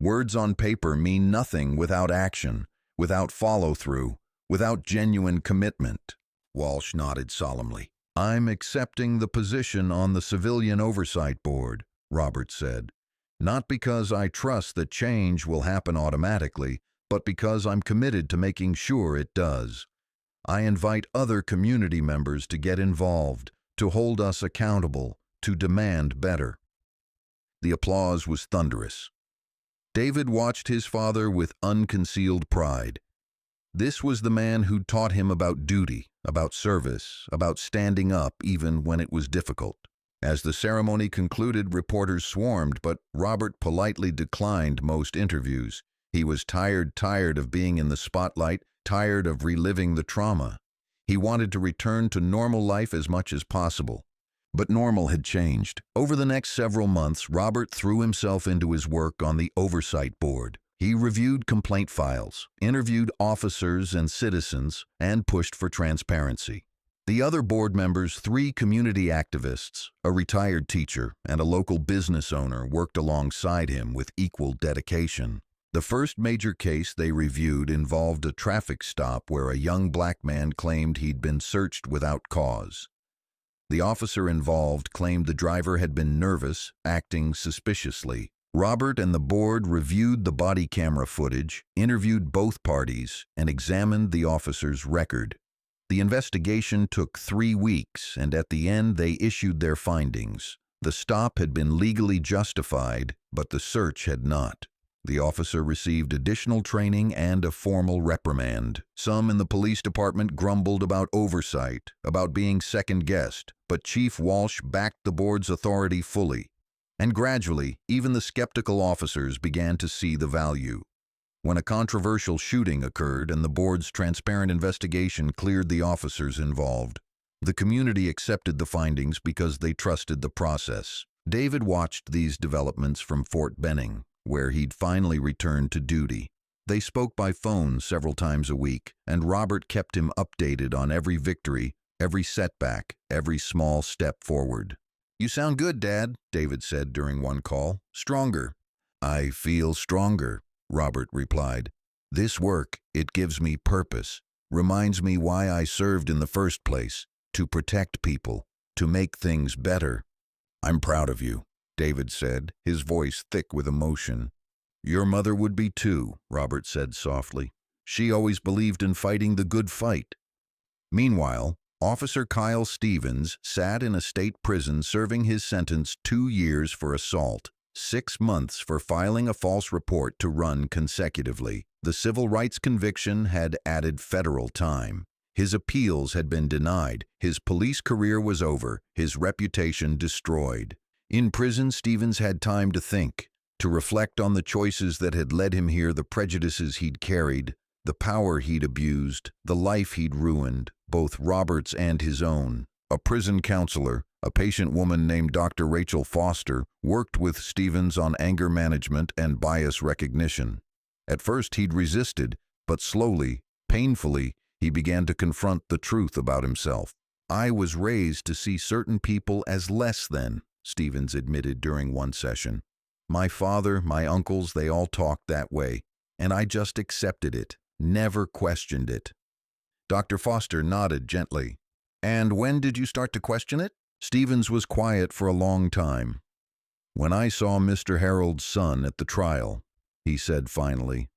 Words on paper mean nothing without action, without follow-through, without genuine commitment." Walsh nodded solemnly. "I'm accepting the position on the Civilian Oversight Board," Robert said. "Not because I trust that change will happen automatically, but because I'm committed to making sure it does. I invite other community members to get involved, to hold us accountable, to demand better." The applause was thunderous. David watched his father with unconcealed pride. This was the man who'd taught him about duty, about service, about standing up even when it was difficult. As the ceremony concluded, reporters swarmed, but Robert politely declined most interviews. He was tired of being in the spotlight, tired of reliving the trauma. He wanted to return to normal life as much as possible. But normal had changed. Over the next several months, Robert threw himself into his work on the Oversight Board. He reviewed complaint files, interviewed officers and citizens, and pushed for transparency. The other board members, 3 community activists, a retired teacher, and a local business owner, worked alongside him with equal dedication. The first major case they reviewed involved a traffic stop where a young black man claimed he'd been searched without cause. The officer involved claimed the driver had been nervous, acting suspiciously. Robert and the board reviewed the body camera footage, interviewed both parties, and examined the officer's record. The investigation took 3 weeks, and at the end they issued their findings. The stop had been legally justified, but the search had not. The officer received additional training and a formal reprimand. Some in the police department grumbled about oversight, about being second-guessed, but Chief Walsh backed the board's authority fully. And gradually, even the skeptical officers began to see the value. When a controversial shooting occurred and the board's transparent investigation cleared the officers involved, the community accepted the findings because they trusted the process. David watched these developments from Fort Benning, where he'd finally returned to duty. They spoke by phone several times a week, and Robert kept him updated on every victory, every setback, every small step forward. "You sound good, Dad," David said during one call. "Stronger." "I feel stronger," Robert replied. "This work, it gives me purpose, reminds me why I served in the first place, to protect people, to make things better." "I'm proud of you," David said, his voice thick with emotion. "Your mother would be too," Robert said softly. "She always believed in fighting the good fight." Meanwhile, Officer Kyle Stevens sat in a state prison serving his sentence 2 years for assault, 6 months for filing a false report to run consecutively. The civil rights conviction had added federal time. His appeals had been denied, his police career was over, his reputation destroyed. In prison, Stevens had time to think, to reflect on the choices that had led him here, the prejudices he'd carried, the power he'd abused, the life he'd ruined, both Robert's and his own. A prison counselor, a patient woman named Dr. Rachel Foster, worked with Stevens on anger management and bias recognition. At first he'd resisted, but slowly, painfully, he began to confront the truth about himself. "I was raised to see certain people as less than," Stevens admitted during one session. "My father, my uncles, they all talked that way, and I just accepted it, never questioned it." Dr. Foster nodded gently. "And when did you start to question it?" Stevens was quiet for a long time. "When I saw Mr. Harold's son at the trial," he said finally.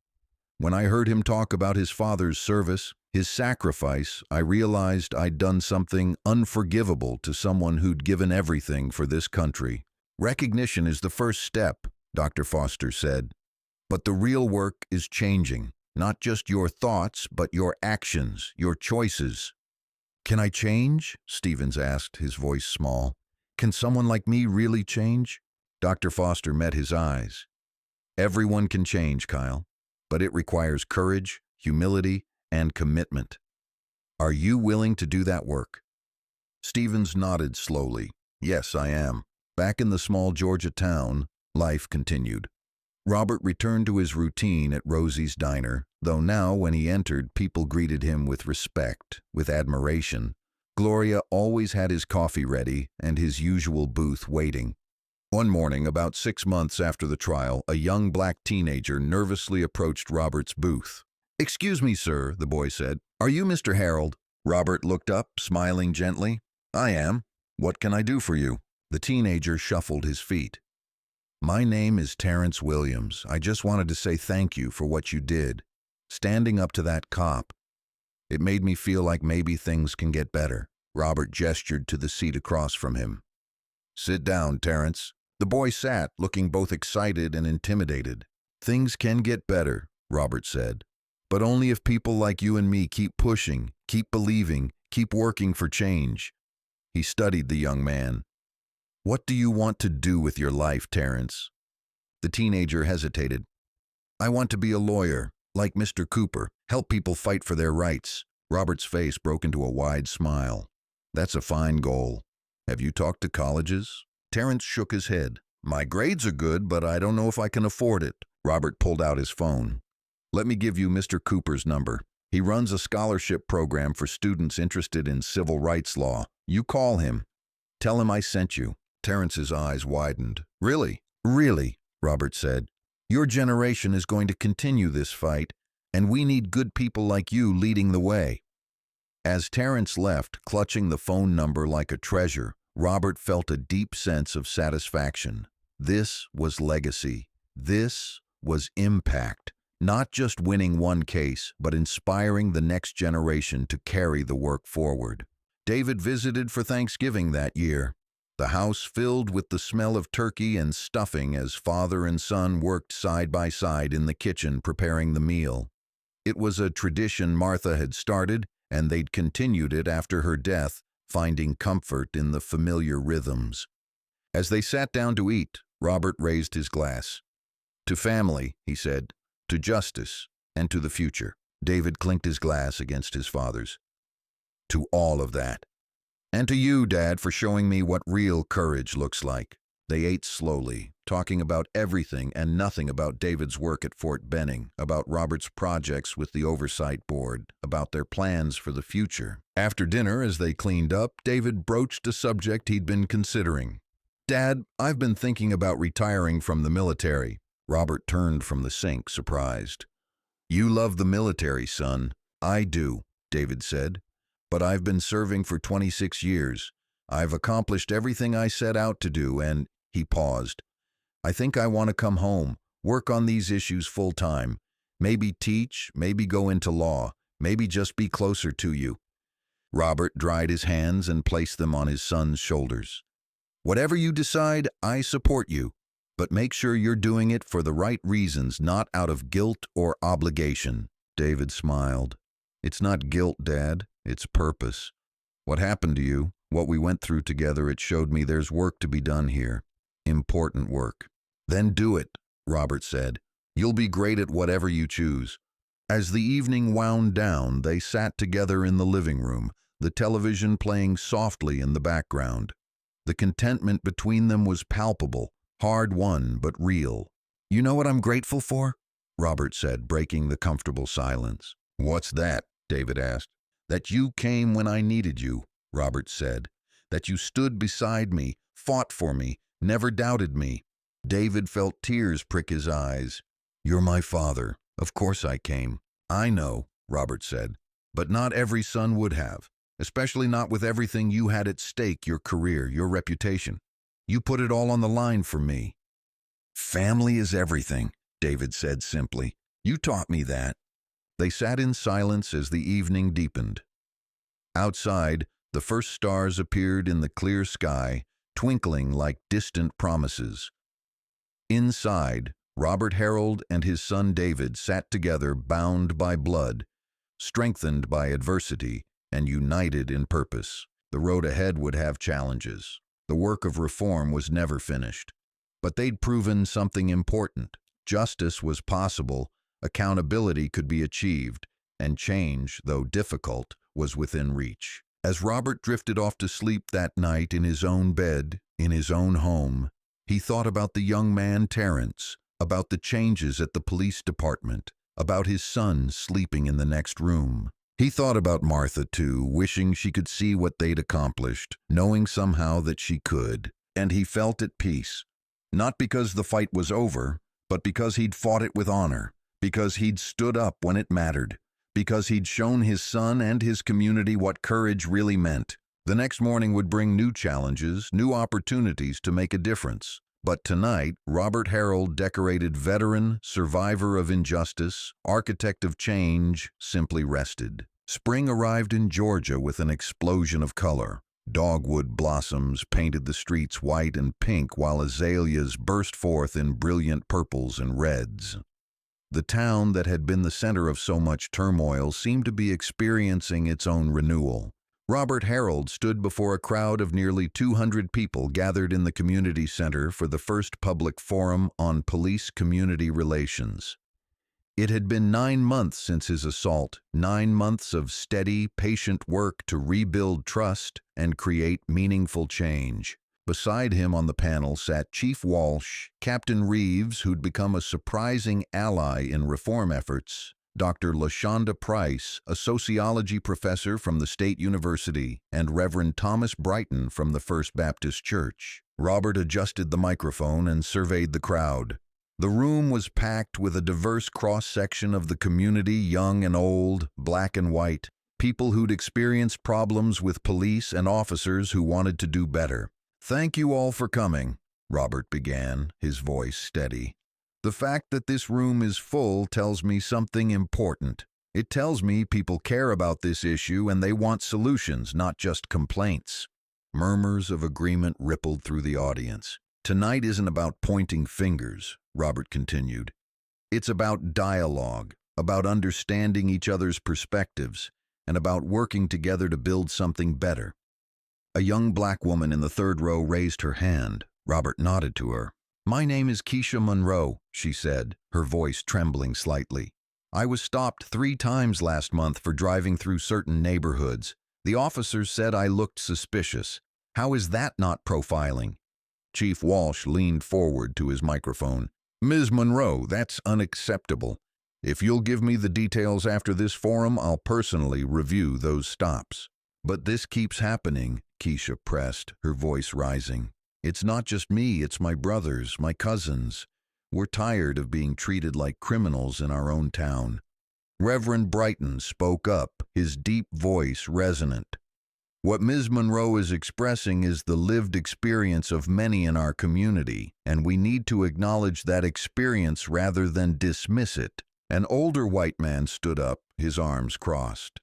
"When I heard him talk about his father's service, his sacrifice, I realized I'd done something unforgivable to someone who'd given everything for this country. Recognition is the first step," Dr. Foster said. "But the real work is changing, not just your thoughts, but your actions, your choices." "Can I change?" Stevens asked, his voice small. "Can someone like me really change?" Dr. Foster met his eyes. "Everyone can change, Kyle, but it requires courage, humility, and commitment. Are you willing to do that work?" Stevens nodded slowly. "Yes, I am." Back in the small Georgia town, life continued. Robert returned to his routine at Rosie's Diner, though now when he entered, people greeted him with respect, with admiration. Gloria always had his coffee ready and his usual booth waiting. One morning, about 6 months after the trial, a young black teenager nervously approached Robert's booth. "Excuse me, sir," the boy said. "Are you Mr. Harold?" Robert looked up, smiling gently. "I am. What can I do for you?" The teenager shuffled his feet. "My name is Terrence Williams. I just wanted to say thank you for what you did. Standing up to that cop. It made me feel like maybe things can get better." Robert gestured to the seat across from him. "Sit down, Terrence." The boy sat, looking both excited and intimidated. "Things can get better," Robert said. "But only if people like you and me keep pushing, keep believing, keep working for change." He studied the young man. "What do you want to do with your life, Terrence?" The teenager hesitated. "I want to be a lawyer, like Mr. Cooper, help people fight for their rights." Robert's face broke into a wide smile. "That's a fine goal. Have you talked to colleges?" Terrence shook his head. "My grades are good, but I don't know if I can afford it." Robert pulled out his phone. "Let me give you Mr. Cooper's number. He runs a scholarship program for students interested in civil rights law. You call him. Tell him I sent you." Terrence's eyes widened. "Really?" "Really," Robert said. Your generation is going to continue this fight, and we need good people like you leading the way." As Terrence left, clutching the phone number like a treasure, Robert felt a deep sense of satisfaction. This was legacy. This was impact. Not just winning one case, but inspiring the next generation to carry the work forward. David visited for Thanksgiving that year. The house filled with the smell of turkey and stuffing as father and son worked side by side in the kitchen preparing the meal. It was a tradition Martha had started, and they'd continued it after her death, finding comfort in the familiar rhythms. As they sat down to eat, Robert raised his glass. "To family," he said, "to justice, and to the future." David clinked his glass against his father's. "To all of that. And to you, Dad, for showing me what real courage looks like." They ate slowly, talking about everything and nothing about David's work at Fort Benning, about Robert's projects with the Oversight Board, about their plans for the future. After dinner, as they cleaned up, David broached a subject he'd been considering. "Dad, I've been thinking about retiring from the military." Robert turned from the sink, surprised. "You love the military, son." "I do," David said. "But I've been serving for 26 years. I've accomplished everything I set out to do, and—" He paused. "I think I want to come home, work on these issues full-time. Maybe teach, maybe go into law, maybe just be closer to you." Robert dried his hands and placed them on his son's shoulders. "Whatever you decide, I support you. But make sure you're doing it for the right reasons, not out of guilt or obligation." David smiled. "It's not guilt, Dad. It's purpose. What happened to you, what we went through together, it showed me there's work to be done here. Important work." "Then do it," Robert said. "You'll be great at whatever you choose." As the evening wound down, they sat together in the living room, the television playing softly in the background. The contentment between them was palpable, hard-won but real. "You know what I'm grateful for?" Robert said, breaking the comfortable silence. "What's that?" David asked. "That you came when I needed you," Robert said. "That you stood beside me, fought for me, never doubted me." David felt tears prick his eyes. "You're my father. Of course I came." "I know," Robert said, "but not every son would have, especially not with everything you had at stake, your career, your reputation. You put it all on the line for me." "Family is everything," David said simply. "You taught me that." They sat in silence as the evening deepened. Outside, the first stars appeared in the clear sky, twinkling like distant promises. Inside, Robert Harold and his son David sat together, bound by blood, strengthened by adversity, and united in purpose. The road ahead would have challenges. The work of reform was never finished. But they'd proven something important. Justice was possible, accountability could be achieved, and change, though difficult, was within reach. As Robert drifted off to sleep that night in his own bed, in his own home, he thought about the young man Terrence, about the changes at the police department, about his son sleeping in the next room. He thought about Martha, too, wishing she could see what they'd accomplished, knowing somehow that she could. And he felt at peace. Not because the fight was over, but because he'd fought it with honor, because he'd stood up when it mattered, because he'd shown his son and his community what courage really meant. The next morning would bring new challenges, new opportunities to make a difference. But tonight, Robert Harold, decorated veteran, survivor of injustice, architect of change, simply rested. Spring arrived in Georgia with an explosion of color. Dogwood blossoms painted the streets white and pink, while azaleas burst forth in brilliant purples and reds. The town that had been the center of so much turmoil seemed to be experiencing its own renewal. Robert Harold stood before a crowd of nearly 200 people gathered in the community center for the first public forum on police-community relations. It had been 9 months since his assault, 9 months of steady, patient work to rebuild trust and create meaningful change. Beside him on the panel sat Chief Walsh, Captain Reeves, who'd become a surprising ally in reform efforts, Dr. LaShonda Price, a sociology professor from the State University, and Reverend Thomas Brighton from the First Baptist Church. Robert adjusted the microphone and surveyed the crowd. The room was packed with a diverse cross-section of the community, young and old, black and white, people who'd experienced problems with police and officers who wanted to do better. "Thank you all for coming," Robert began, his voice steady. "The fact that this room is full tells me something important. It tells me people care about this issue and they want solutions, not just complaints." Murmurs of agreement rippled through the audience. "Tonight isn't about pointing fingers," Robert continued. "It's about dialogue, about understanding each other's perspectives, and about working together to build something better." A young black woman in the third row raised her hand. Robert nodded to her. "My name is Keisha Monroe," she said, her voice trembling slightly. "I was stopped 3 times last month for driving through certain neighborhoods. The officers said I looked suspicious. How is that not profiling?" Chief Walsh leaned forward to his microphone. "Ms. Monroe, that's unacceptable. If you'll give me the details after this forum, I'll personally review those stops." "But this keeps happening," Keisha pressed, her voice rising. "It's not just me, it's my brothers, my cousins. We're tired of being treated like criminals in our own town." Reverend Brighton spoke up, his deep voice resonant. "What Ms. Monroe is expressing is the lived experience of many in our community, and we need to acknowledge that experience rather than dismiss it." An older white man stood up, his arms crossed.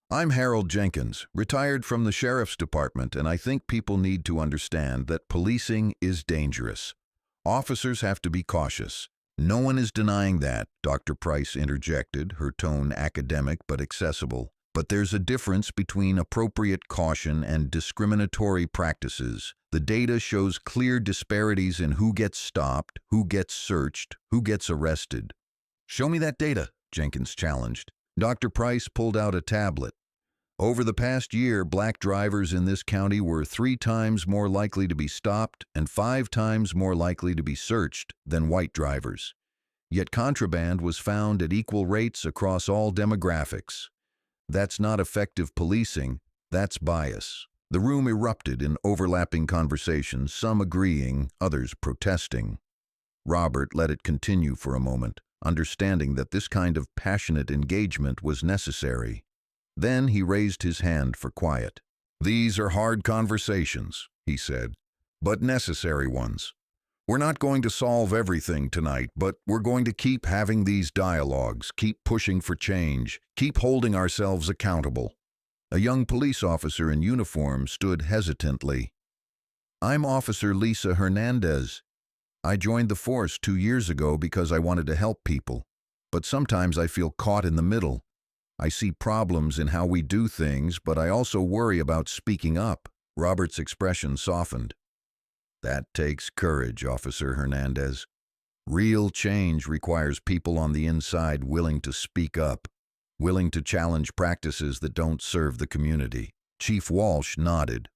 "I'm Harold Jenkins, retired from the Sheriff's Department, and I think people need to understand that policing is dangerous. Officers have to be cautious. No one is denying that," Dr. Price interjected, her tone academic but accessible. "But there's a difference between appropriate caution and discriminatory practices. The data shows clear disparities in who gets stopped, who gets searched, who gets arrested." "Show me that data," Jenkins challenged. Dr. Price pulled out a tablet. "Over the past year, black drivers in this county were 3 times more likely to be stopped and 5 times more likely to be searched than white drivers. Yet contraband was found at equal rates across all demographics. That's not effective policing, that's bias." The room erupted in overlapping conversations, some agreeing, others protesting. Robert let it continue for a moment, understanding that this kind of passionate engagement was necessary. Then he raised his hand for quiet. "These are hard conversations," he said, "but necessary ones. We're not going to solve everything tonight, but we're going to keep having these dialogues, keep pushing for change, keep holding ourselves accountable." A young police officer in uniform stood hesitantly. "I'm Officer Lisa Hernandez. I joined the force 2 years ago because I wanted to help people. But sometimes I feel caught in the middle. I see problems in how we do things, but I also worry about speaking up." Robert's expression softened. "That takes courage, Officer Hernandez. Real change requires people on the inside willing to speak up, willing to challenge practices that don't serve the community." Chief Walsh nodded.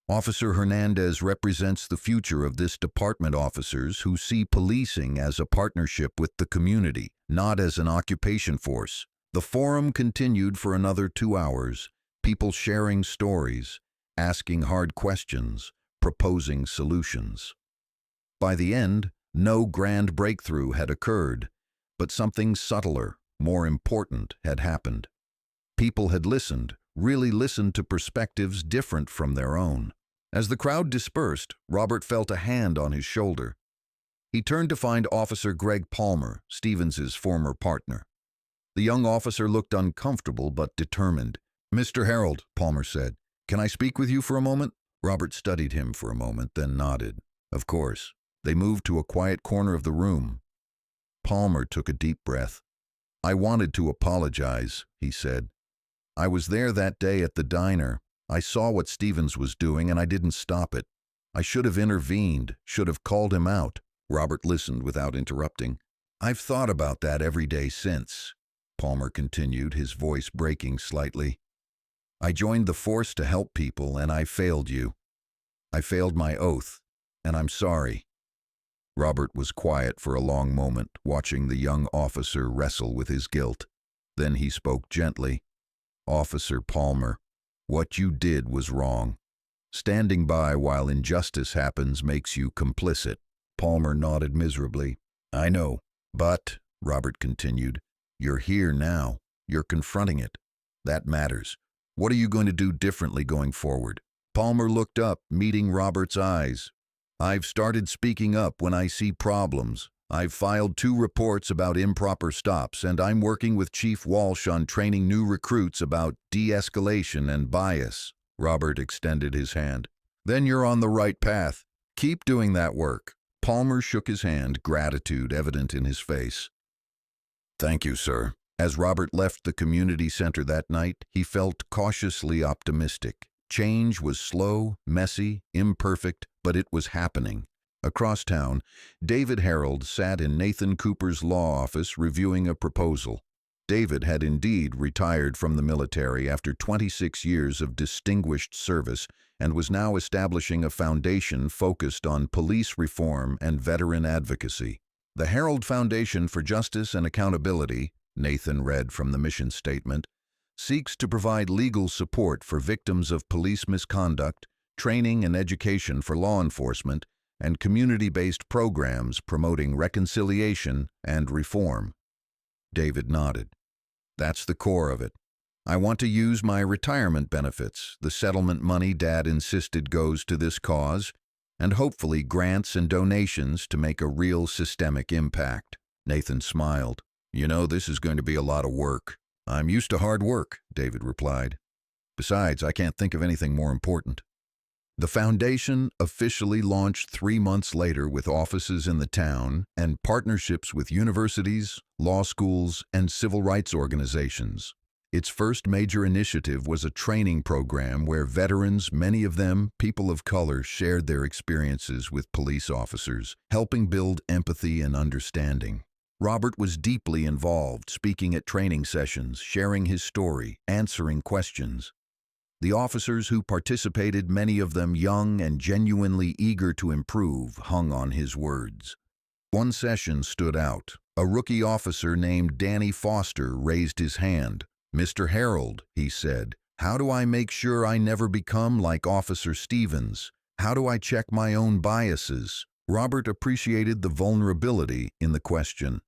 "Officer Hernandez represents the future of this department, officers who see policing as a partnership with the community, not as an occupation force." The forum continued for another 2 hours, people sharing stories, asking hard questions, proposing solutions. By the end, no grand breakthrough had occurred, but something subtler, more important, had happened. People had listened, really listened to perspectives different from their own. As the crowd dispersed, Robert felt a hand on his shoulder. He turned to find Officer Greg Palmer, Stevens's former partner. The young officer looked uncomfortable but determined. "Mr. Harold," Palmer said, "can I speak with you for a moment?" Robert studied him for a moment, then nodded. "Of course." They moved to a quiet corner of the room. Palmer took a deep breath. "I wanted to apologize," he said. "I was there that day at the diner. I saw what Stevens was doing and I didn't stop it. I should have intervened, should have called him out." Robert listened without interrupting. "I've thought about that every day since," Palmer continued, his voice breaking slightly. "I joined the force to help people and I failed you. I failed my oath, and I'm sorry." Robert was quiet for a long moment, watching the young officer wrestle with his guilt. Then he spoke gently. "Officer Palmer, what you did was wrong. Standing by while injustice happens makes you complicit." Palmer nodded miserably. I know, but, Robert continued, you're here now. You're confronting it. That matters. What are you going to do differently going forward? Palmer looked up, meeting Robert's eyes. I've started speaking up when I see problems. I've filed 2 reports about improper stops, and I'm working with Chief Walsh on training new recruits about de-escalation and bias. Robert extended his hand. Then you're on the right path. Keep doing that work. Palmer shook his hand, gratitude evident in his face. Thank you, sir. As Robert left the community center that night, he felt cautiously optimistic. Change was slow, messy, imperfect, but it was happening. Across town, David Harold sat in Nathan Cooper's law office reviewing a proposal. David had indeed retired from the military after 26 years of distinguished service and was now establishing a foundation focused on police reform and veteran advocacy. The Harold Foundation for Justice and Accountability, Nathan read from the mission statement, seeks to provide legal support for victims of police misconduct, training and education for law enforcement, and community-based programs promoting reconciliation and reform. David nodded. That's the core of it. I want to use my retirement benefits, the settlement money Dad insisted goes to this cause, and hopefully grants and donations to make a real systemic impact. Nathan smiled. You know, this is going to be a lot of work. I'm used to hard work, David replied. Besides, I can't think of anything more important. The foundation officially launched 3 months later with offices in the town and partnerships with universities, law schools, and civil rights organizations. Its first major initiative was a training program where veterans, many of them people of color, shared their experiences with police officers, helping build empathy and understanding. Robert was deeply involved, speaking at training sessions, sharing his story, answering questions. The officers who participated, many of them young and genuinely eager to improve, hung on his words. One session stood out. A rookie officer named Danny Foster raised his hand. Mr. Harold, he said, how do I make sure I never become like Officer Stevens? How do I check my own biases? Robert appreciated the vulnerability in the question.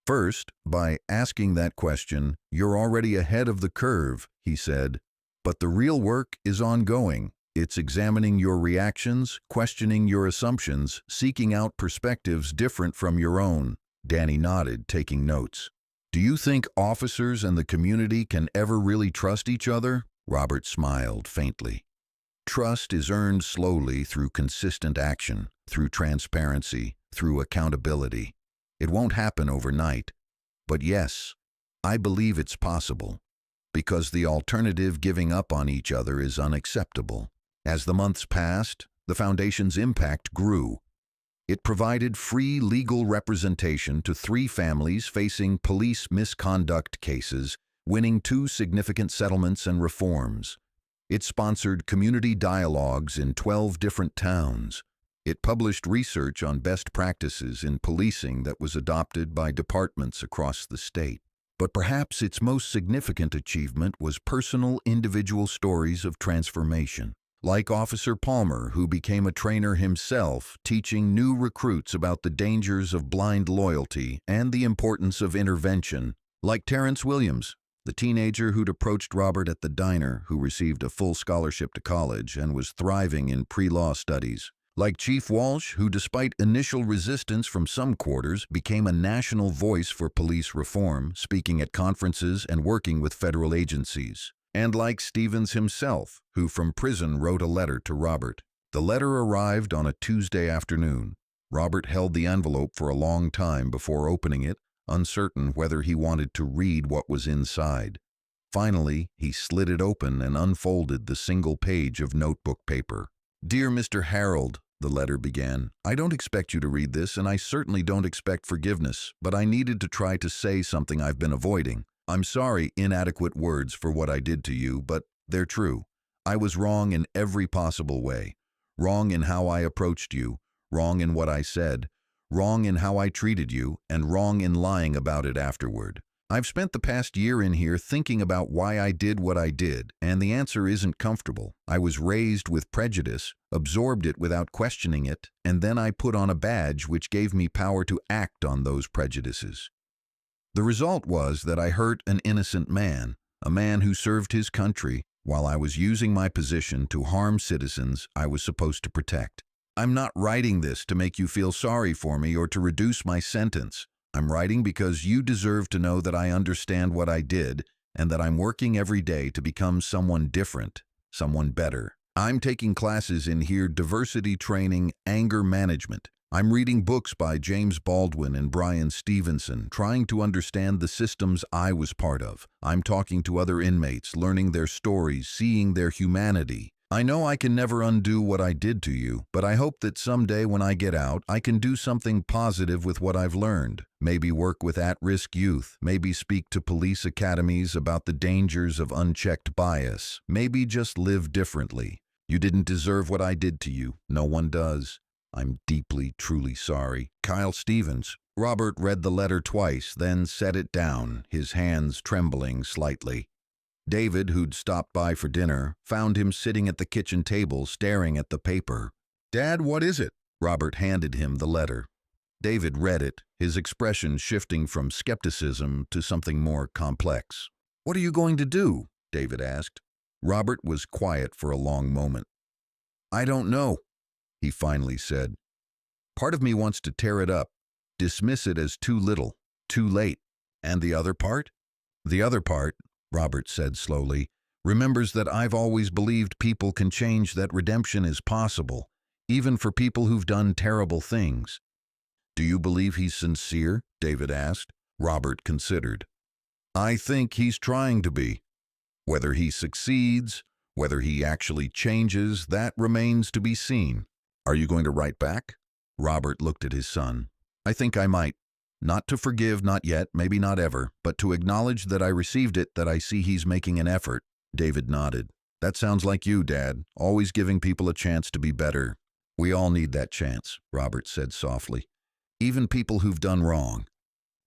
First, by asking that question, you're already ahead of the curve, he said. But the real work is ongoing. It's examining your reactions, questioning your assumptions, seeking out perspectives different from your own. Danny nodded, taking notes. Do you think officers and the community can ever really trust each other? Robert smiled faintly. Trust is earned slowly through consistent action, through transparency, through accountability. It won't happen overnight. But yes, I believe it's possible. Because the alternative, giving up on each other, is unacceptable. As the months passed, the Foundation's impact grew. It provided free legal representation to 3 families facing police misconduct cases, winning 2 significant settlements and reforms. It sponsored community dialogues in 12 different towns. It published research on best practices in policing that was adopted by departments across the state. But perhaps its most significant achievement was personal, individual stories of transformation. Like Officer Palmer, who became a trainer himself, teaching new recruits about the dangers of blind loyalty and the importance of intervention. Like Terrence Williams, the teenager who'd approached Robert at the diner, who received a full scholarship to college and was thriving in pre-law studies. Like Chief Walsh, who despite initial resistance from some quarters, became a national voice for police reform, speaking at conferences and working with federal agencies. And like Stevens himself, who from prison wrote a letter to Robert. The letter arrived on a Tuesday afternoon. Robert held the envelope for a long time before opening it, uncertain whether he wanted to read what was inside. Finally, he slid it open and unfolded the single page of notebook paper. Dear Mr. Harold, the letter began, I don't expect you to read this, and I certainly don't expect forgiveness, but I needed to try to say something I've been avoiding. I'm sorry, inadequate words for what I did to you, but they're true. I was wrong in every possible way. Wrong in how I approached you, wrong in what I said, wrong in how I treated you, and wrong in lying about it afterward. I've spent the past year in here thinking about why I did what I did, and the answer isn't comfortable. I was raised with prejudice, absorbed it without questioning it, and then I put on a badge which gave me power to act on those prejudices. The result was that I hurt an innocent man, a man who served his country, while I was using my position to harm citizens I was supposed to protect. I'm not writing this to make you feel sorry for me or to reduce my sentence. I'm writing because you deserve to know that I understand what I did and that I'm working every day to become someone different, someone better. I'm taking classes in here: diversity training, anger management. I'm reading books by James Baldwin and Brian Stevenson, trying to understand the systems I was part of. I'm talking to other inmates, learning their stories, seeing their humanity. I know I can never undo what I did to you, but I hope that someday when I get out, I can do something positive with what I've learned. Maybe work with at-risk youth, maybe speak to police academies about the dangers of unchecked bias, maybe just live differently. You didn't deserve what I did to you. No one does. I'm deeply, truly sorry. Kyle Stevens. Robert read the letter twice, then set it down, his hands trembling slightly. David, who'd stopped by for dinner, found him sitting at the kitchen table staring at the paper. "Dad, what is it?" Robert handed him the letter. David read it, his expression shifting from skepticism to something more complex. "What are you going to do?" David asked. Robert was quiet for a long moment. "I don't know," he finally said. "Part of me wants to tear it up, dismiss it as too little, too late. And the other part?" "The other part," Robert said slowly, "remembers that I've always believed people can change, that redemption is possible, even for people who've done terrible things." "Do you believe he's sincere?" David asked. Robert considered. "I think he's trying to be. Whether he succeeds, whether he actually changes, that remains to be seen." "Are you going to write back?" Robert looked at his son. "I think I might. Not to forgive, not yet, maybe not ever, but to acknowledge that I received it, that I see he's making an effort." David nodded. "That sounds like you, Dad, always giving people a chance to be better." "We all need that chance," Robert said softly. "Even people who've done wrong."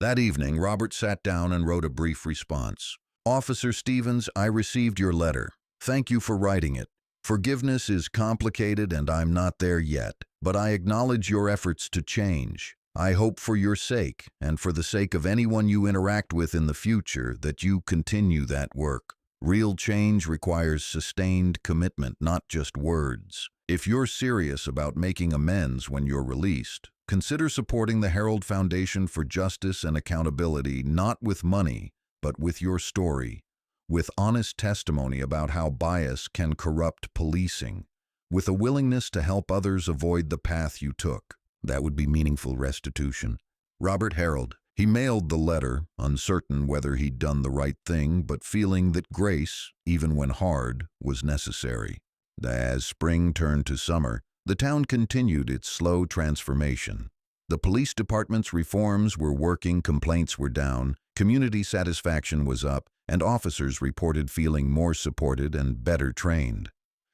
That evening, Robert sat down and wrote a brief response. "Officer Stevens, I received your letter. Thank you for writing it. Forgiveness is complicated and I'm not there yet, but I acknowledge your efforts to change. I hope for your sake, and for the sake of anyone you interact with in the future, that you continue that work. Real change requires sustained commitment, not just words. If you're serious about making amends when you're released, consider supporting the Herald Foundation for Justice and Accountability, not with money, but with your story, with honest testimony about how bias can corrupt policing, with a willingness to help others avoid the path you took. That would be meaningful restitution." Robert Herald. He mailed the letter, uncertain whether he'd done the right thing, but feeling that grace, even when hard, was necessary. As spring turned to summer, the town continued its slow transformation. The police department's reforms were working, complaints were down, community satisfaction was up, and officers reported feeling more supported and better trained.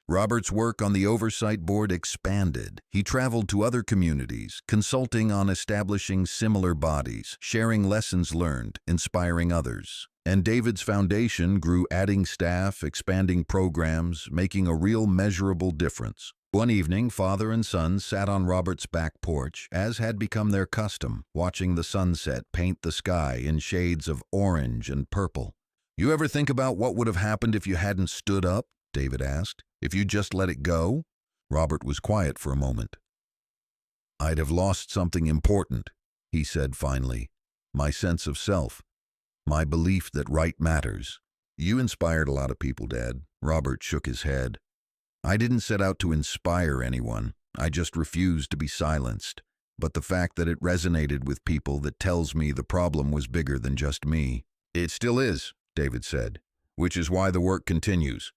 Robert's work on the oversight board expanded. He traveled to other communities, consulting on establishing similar bodies, sharing lessons learned, inspiring others. And David's foundation grew, adding staff, expanding programs, making a real measurable difference. One evening, father and son sat on Robert's back porch, as had become their custom, watching the sunset paint the sky in shades of orange and purple. "You ever think about what would have happened if you hadn't stood up?" David asked. "If you just let it go?" Robert was quiet for a moment. "I'd have lost something important," he said finally. "My sense of self. My belief that right matters." "You inspired a lot of people, Dad." Robert shook his head. "I didn't set out to inspire anyone. I just refused to be silenced. But the fact that it resonated with people, that tells me the problem was bigger than just me." "It still is," David said, "which is why the work continues."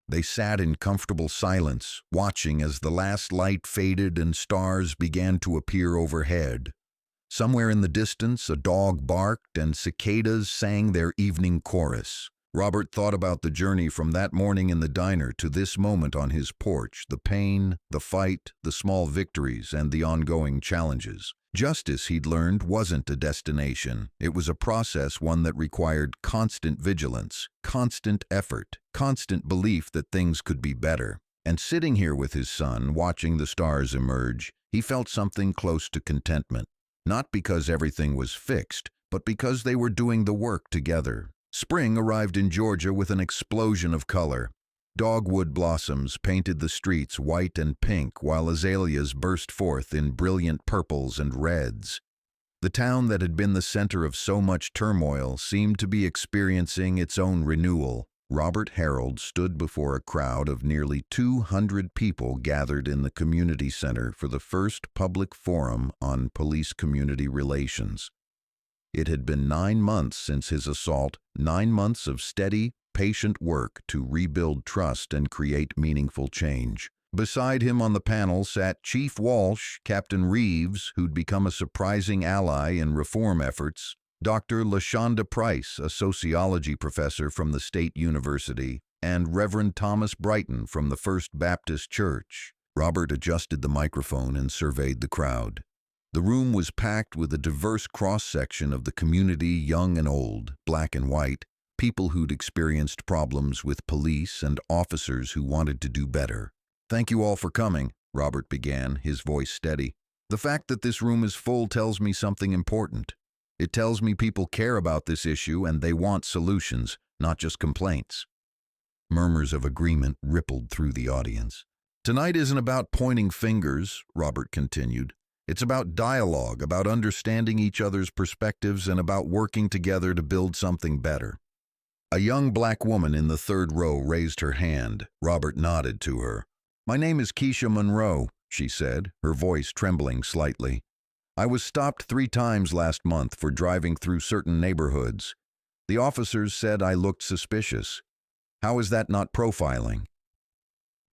They sat in comfortable silence, watching as the last light faded and stars began to appear overhead. Somewhere in the distance, a dog barked and cicadas sang their evening chorus. Robert thought about the journey from that morning in the diner to this moment on his porch, the pain, the fight, the small victories, and the ongoing challenges. Justice, he'd learned, wasn't a destination. It was a process, one that required constant vigilance, constant effort, constant belief that things could be better. And sitting here with his son, watching the stars emerge, he felt something close to contentment. Not because everything was fixed, but because they were doing the work together. Spring arrived in Georgia with an explosion of color. Dogwood blossoms painted the streets white and pink, while azaleas burst forth in brilliant purples and reds. The town that had been the center of so much turmoil seemed to be experiencing its own renewal. Robert Harold stood before a crowd of nearly 200 people gathered in the community center for the first public forum on police-community relations. It had been 9 months since his assault, 9 months of steady, patient work to rebuild trust and create meaningful change. Beside him on the panel sat Chief Walsh, Captain Reeves, who'd become a surprising ally in reform efforts, Dr. LaShonda Price, a sociology professor from the State University, and Reverend Thomas Brighton from the First Baptist Church. Robert adjusted the microphone and surveyed the crowd. The room was packed with a diverse cross-section of the community, young and old, black and white, people who'd experienced problems with police and officers who wanted to do better. "Thank you all for coming," Robert began, his voice steady. "The fact that this room is full tells me something important. It tells me people care about this issue and they want solutions, not just complaints." Murmurs of agreement rippled through the audience. "Tonight isn't about pointing fingers," Robert continued. "It's about dialogue, about understanding each other's perspectives, and about working together to build something better." A young black woman in the third row raised her hand. Robert nodded to her. "My name is Keisha Monroe," she said, her voice trembling slightly. "I was stopped 3 times last month for driving through certain neighborhoods. The officers said I looked suspicious. How is that not profiling?"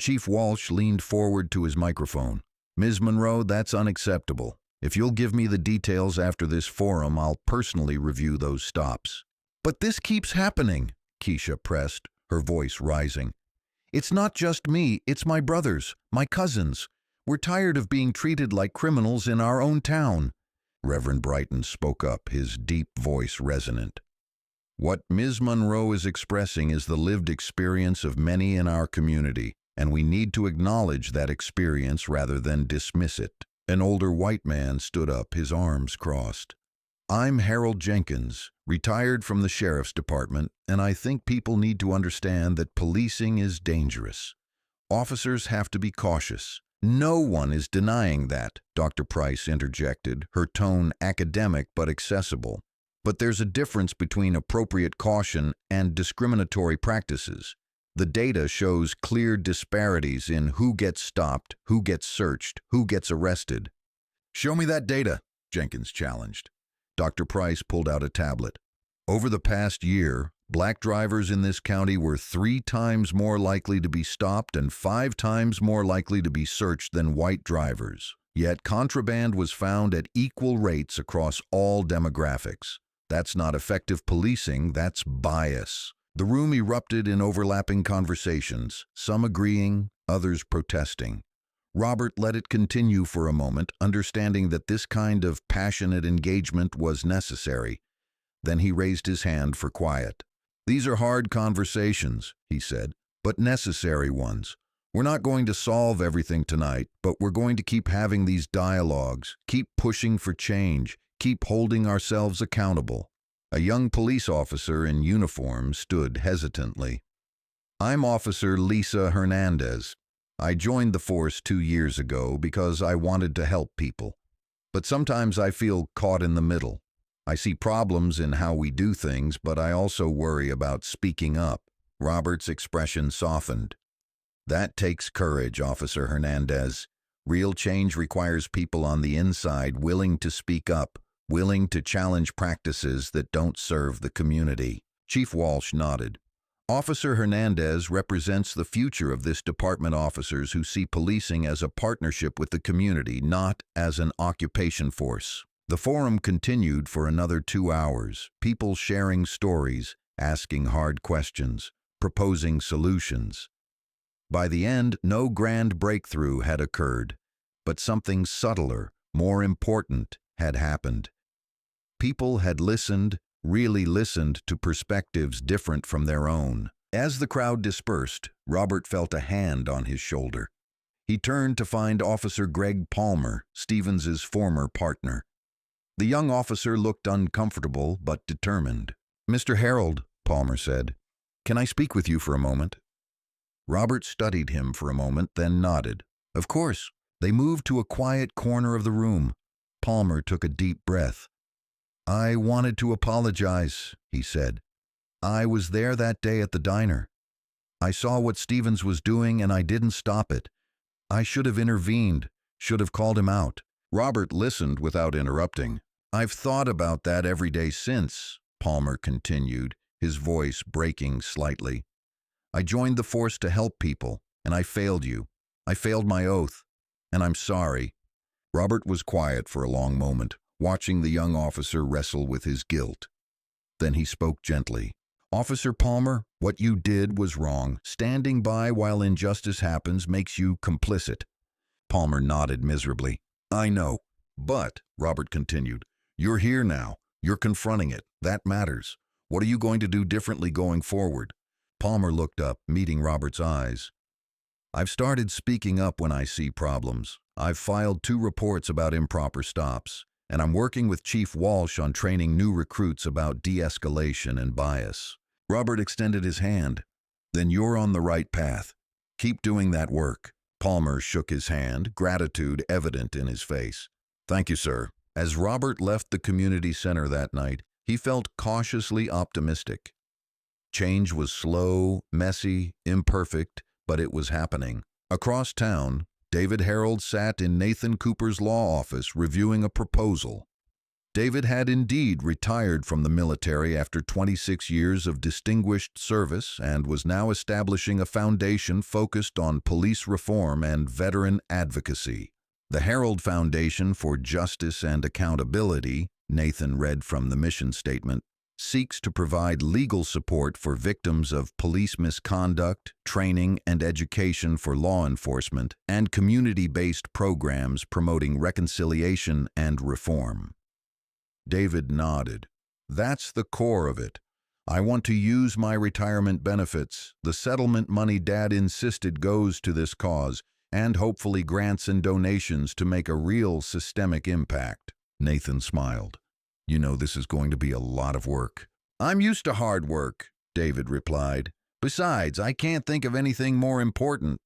Chief Walsh leaned forward to his microphone. "Ms. Monroe, that's unacceptable. If you'll give me the details after this forum, I'll personally review those stops." "But this keeps happening," Keisha pressed, her voice rising. "It's not just me, it's my brothers, my cousins. We're tired of being treated like criminals in our own town." Reverend Brighton spoke up, his deep voice resonant. "What Ms. Monroe is expressing is the lived experience of many in our community, and we need to acknowledge that experience rather than dismiss it." An older white man stood up, his arms crossed. "I'm Harold Jenkins, retired from the sheriff's department, and I think people need to understand that policing is dangerous. Officers have to be cautious. No one is denying that," Dr. Price interjected, her tone academic but accessible. "But there's a difference between appropriate caution and discriminatory practices. The data shows clear disparities in who gets stopped, who gets searched, who gets arrested." "Show me that data," Jenkins challenged. Dr. Price pulled out a tablet. "Over the past year, black drivers in this county were 3 times more likely to be stopped and 5 times more likely to be searched than white drivers. Yet contraband was found at equal rates across all demographics. That's not effective policing, that's bias." The room erupted in overlapping conversations, some agreeing, others protesting. Robert let it continue for a moment, understanding that this kind of passionate engagement was necessary. Then he raised his hand for quiet. "These are hard conversations," he said, "but necessary ones. We're not going to solve everything tonight, but we're going to keep having these dialogues, keep pushing for change, keep holding ourselves accountable." A young police officer in uniform stood hesitantly. "I'm Officer Lisa Hernandez. I joined the force 2 years ago because I wanted to help people. But sometimes I feel caught in the middle. I see problems in how we do things, but I also worry about speaking up." Robert's expression softened. "That takes courage, Officer Hernandez. Real change requires people on the inside willing to speak up, willing to challenge practices that don't serve the community." Chief Walsh nodded. "Officer Hernandez represents the future of this department, officers who see policing as a partnership with the community, not as an occupation force." The forum continued for another 2 hours, people sharing stories, asking hard questions, proposing solutions. By the end, no grand breakthrough had occurred, but something subtler, more important, had happened. People had listened, really listened to perspectives different from their own. As the crowd dispersed, Robert felt a hand on his shoulder. He turned to find Officer Greg Palmer, Stevens's former partner. The young officer looked uncomfortable but determined. "Mr. Harold," Palmer said, "can I speak with you for a moment?" Robert studied him for a moment, then nodded. "Of course." They moved to a quiet corner of the room. Palmer took a deep breath. "I wanted to apologize," he said. "I was there that day at the diner. I saw what Stevens was doing and I didn't stop it. I should have intervened, should have called him out." Robert listened without interrupting. "I've thought about that every day since," Palmer continued, his voice breaking slightly. "I joined the force to help people, and I failed you. I failed my oath, and I'm sorry." Robert was quiet for a long moment, watching the young officer wrestle with his guilt. Then he spoke gently. "Officer Palmer, what you did was wrong. Standing by while injustice happens makes you complicit." Palmer nodded miserably. "I know. But," Robert continued, "you're here now. You're confronting it. That matters. What are you going to do differently going forward?" Palmer looked up, meeting Robert's eyes. "I've started speaking up when I see problems. I've filed 2 reports about improper stops, and I'm working with Chief Walsh on training new recruits about de-escalation and bias." Robert extended his hand. "Then you're on the right path. Keep doing that work." Palmer shook his hand, gratitude evident in his face. "Thank you, sir." As Robert left the community center that night, he felt cautiously optimistic. Change was slow, messy, imperfect, but it was happening. Across town, David Harold sat in Nathan Cooper's law office reviewing a proposal. David had indeed retired from the military after 26 years of distinguished service and was now establishing a foundation focused on police reform and veteran advocacy. The Harold Foundation for Justice and Accountability, Nathan read from the mission statement, seeks to provide legal support for victims of police misconduct, training and education for law enforcement, and community-based programs promoting reconciliation and reform. David nodded. "That's the core of it. I want to use my retirement benefits. The settlement money Dad insisted goes to this cause, and hopefully grants and donations to make a real systemic impact." Nathan smiled. "You know this is going to be a lot of work." "I'm used to hard work," David replied. "Besides, I can't think of anything more important."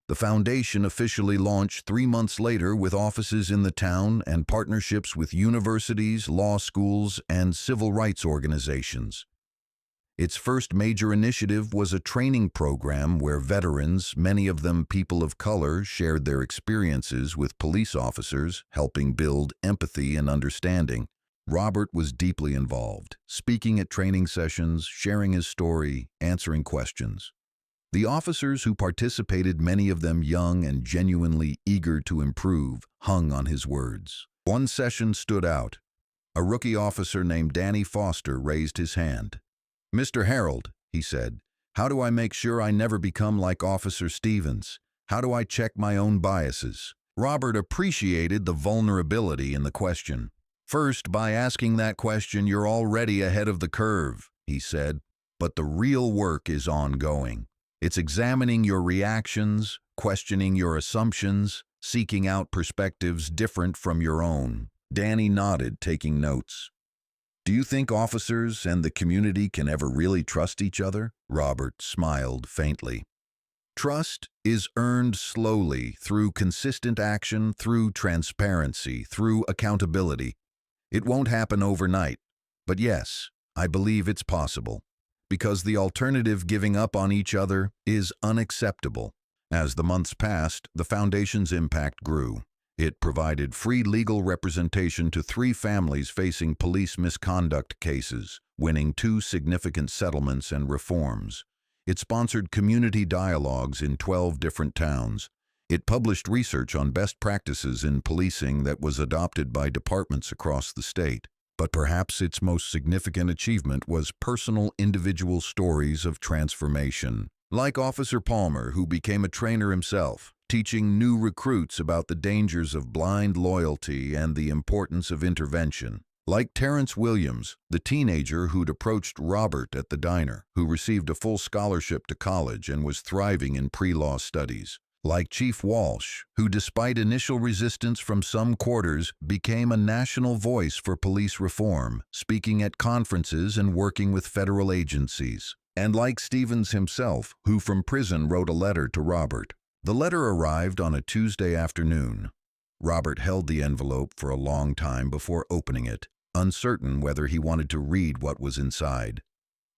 The foundation officially launched 3 months later with offices in the town and partnerships with universities, law schools, and civil rights organizations. Its first major initiative was a training program where veterans, many of them people of color, shared their experiences with police officers, helping build empathy and understanding. Robert was deeply involved, speaking at training sessions, sharing his story, answering questions. The officers who participated, many of them young and genuinely eager to improve, hung on his words. One session stood out. A rookie officer named Danny Foster raised his hand. "Mr. Harold," he said, "how do I make sure I never become like Officer Stevens? How do I check my own biases?" Robert appreciated the vulnerability in the question. "First, by asking that question, you're already ahead of the curve," he said, "but the real work is ongoing. It's examining your reactions, questioning your assumptions, seeking out perspectives different from your own." Danny nodded, taking notes. "Do you think officers and the community can ever really trust each other?" Robert smiled faintly. "Trust is earned slowly through consistent action, through transparency, through accountability. It won't happen overnight, but yes, I believe it's possible. Because the alternative, giving up on each other, is unacceptable." As the months passed, the foundation's impact grew. It provided free legal representation to 3 families facing police misconduct cases, winning 2 significant settlements and reforms. It sponsored community dialogues in 12 different towns. It published research on best practices in policing that was adopted by departments across the state. But perhaps its most significant achievement was personal individual stories of transformation. Like Officer Palmer, who became a trainer himself, teaching new recruits about the dangers of blind loyalty and the importance of intervention. Like Terrence Williams, the teenager who'd approached Robert at the diner, who received a full scholarship to college and was thriving in pre-law studies. Like Chief Walsh, who despite initial resistance from some quarters became a national voice for police reform, speaking at conferences and working with federal agencies. And like Stevens himself, who from prison wrote a letter to Robert. The letter arrived on a Tuesday afternoon. Robert held the envelope for a long time before opening it, uncertain whether he wanted to read what was inside.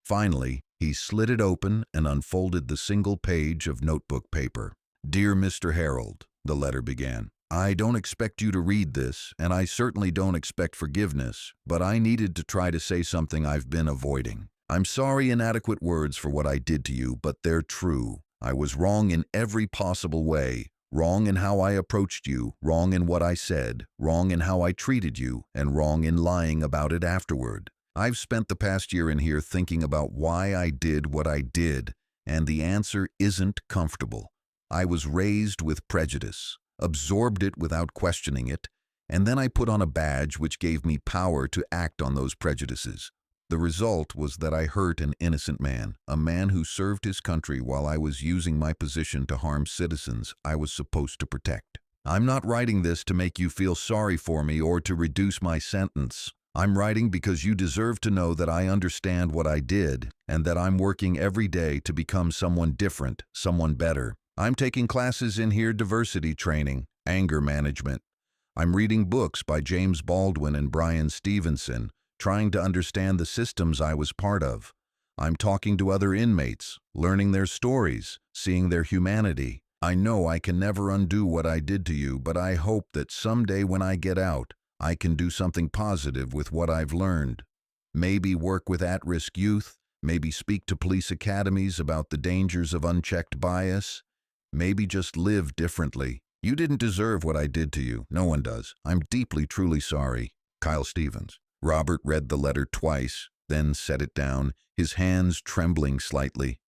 Finally, he slid it open and unfolded the single page of notebook paper. "Dear Mr. Harold," the letter began, "I don't expect you to read this, and I certainly don't expect forgiveness, but I needed to try to say something I've been avoiding. I'm sorry in adequate words for what I did to you, but they're true. I was wrong in every possible way. Wrong in how I approached you, wrong in what I said, wrong in how I treated you, and wrong in lying about it afterward. I've spent the past year in here thinking about why I did what I did, and the answer isn't comfortable. I was raised with prejudice, absorbed it without questioning it, and then I put on a badge which gave me power to act on those prejudices. The result was that I hurt an innocent man, a man who served his country while I was using my position to harm citizens I was supposed to protect. I'm not writing this to make you feel sorry for me or to reduce my sentence. I'm writing because you deserve to know that I understand what I did and that I'm working every day to become someone different, someone better. I'm taking classes in here, diversity training, anger management. I'm reading books by James Baldwin and Brian Stevenson, trying to understand the systems I was part of. I'm talking to other inmates, learning their stories, seeing their humanity. I know I can never undo what I did to you, but I hope that someday when I get out, I can do something positive with what I've learned. Maybe work with at-risk youth, maybe speak to police academies about the dangers of unchecked bias, maybe just live differently. You didn't deserve what I did to you. No one does. I'm deeply, truly sorry. Kyle Stevens. Robert read the letter twice, then set it down, his hands trembling slightly.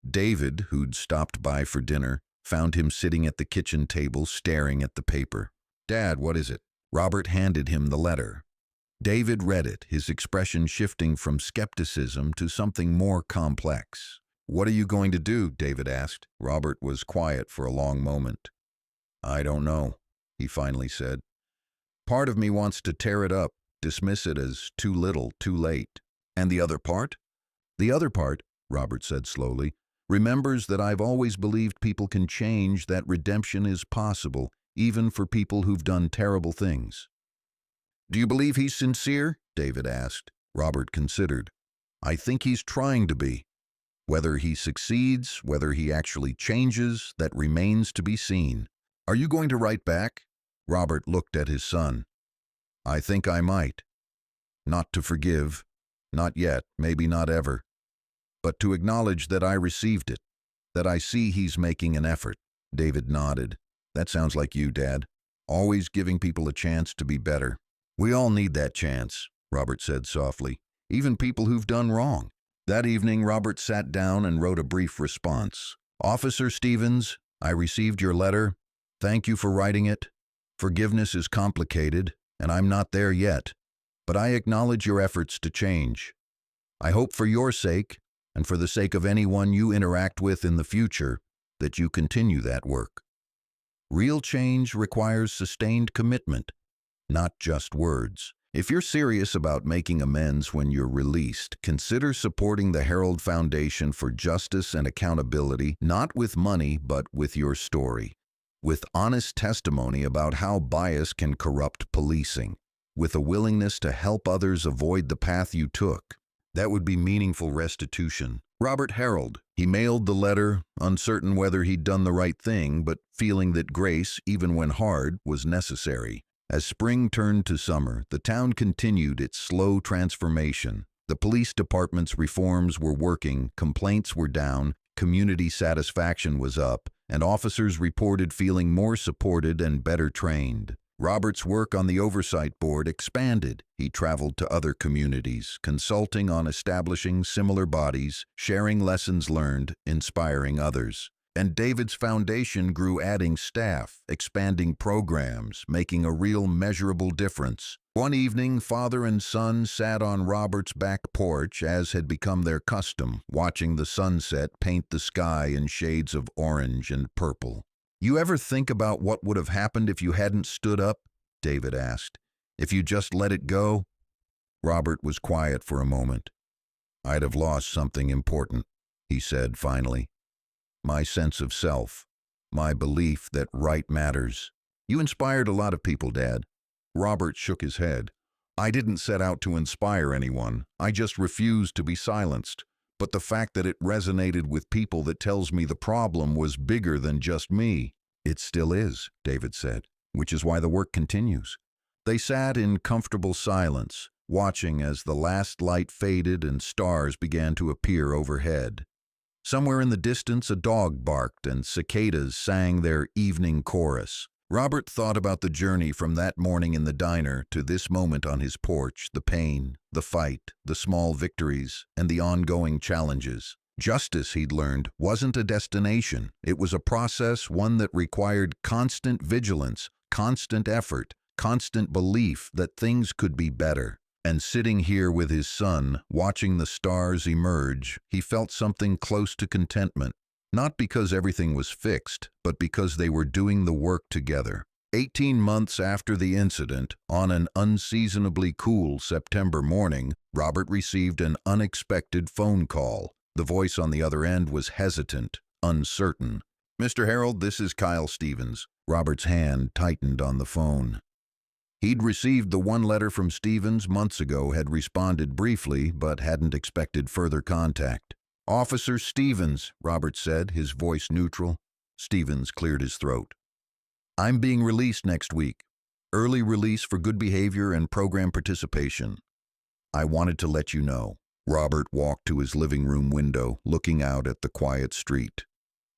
David, who'd stopped by for dinner, found him sitting at the kitchen table staring at the paper. "Dad, what is it?" Robert handed him the letter. David read it, his expression shifting from skepticism to something more complex. "What are you going to do?" David asked. Robert was quiet for a long moment. "I don't know," he finally said. "Part of me wants to tear it up, dismiss it as too little, too late." "And the other part?" "The other part," Robert said slowly, "remembers that I've always believed people can change, that redemption is possible, even for people who've done terrible things." "Do you believe he's sincere?" David asked. Robert considered. "I think he's trying to be. Whether he succeeds, whether he actually changes, that remains to be seen." "Are you going to write back?" Robert looked at his son. "I think I might. Not to forgive, not yet, maybe not ever, but to acknowledge that I received it, that I see he's making an effort." David nodded. "That sounds like you, Dad. Always giving people a chance to be better." "We all need that chance," Robert said softly, "even people who've done wrong." That evening, Robert sat down and wrote a brief response. "Officer Stevens, I received your letter. Thank you for writing it. Forgiveness is complicated, and I'm not there yet, but I acknowledge your efforts to change. I hope for your sake, and for the sake of anyone you interact with in the future, that you continue that work. Real change requires sustained commitment, not just words. If you're serious about making amends when you're released, consider supporting the Herald Foundation for Justice and Accountability, not with money, but with your story. With honest testimony about how bias can corrupt policing. With a willingness to help others avoid the path you took. That would be meaningful restitution. Robert Harold. He mailed the letter, uncertain whether he'd done the right thing, but feeling that grace, even when hard, was necessary. As spring turned to summer, the town continued its slow transformation. The police department's reforms were working, complaints were down, community satisfaction was up, and officers reported feeling more supported and better trained. Robert's work on the oversight board expanded. He traveled to other communities, consulting on establishing similar bodies, sharing lessons learned, inspiring others. And David's foundation grew, adding staff, expanding programs, making a real measurable difference. One evening, father and son sat on Robert's back porch, as had become their custom, watching the sunset paint the sky in shades of orange and purple. "You ever think about what would have happened if you hadn't stood up?" David asked. "If you just let it go?" Robert was quiet for a moment. "I'd have lost something important," he said finally. "My sense of self. My belief that right matters." "You inspired a lot of people, Dad." Robert shook his head. "I didn't set out to inspire anyone. I just refused to be silenced. But the fact that it resonated with people, that tells me the problem was bigger than just me." "It still is," David said, "which is why the work continues." They sat in comfortable silence, watching as the last light faded and stars began to appear overhead. Somewhere in the distance, a dog barked and cicadas sang their evening chorus. Robert thought about the journey from that morning in the diner to this moment on his porch, the pain, the fight, the small victories, and the ongoing challenges. Justice, he'd learned, wasn't a destination. It was a process, one that required constant vigilance, constant effort, constant belief that things could be better. And sitting here with his son, watching the stars emerge, he felt something close to contentment. Not because everything was fixed, but because they were doing the work together. 18 months after the incident, on an unseasonably cool September morning, Robert received an unexpected phone call. The voice on the other end was hesitant, uncertain. "Mr. Harold, this is Kyle Stevens." Robert's hand tightened on the phone. He'd received the one letter from Stevens months ago, had responded briefly, but hadn't expected further contact. "Officer Stevens," Robert said, his voice neutral. Stevens cleared his throat. "I'm being released next week. Early release for good behavior and program participation. I wanted to let you know." Robert walked to his living room window, looking out at the quiet street.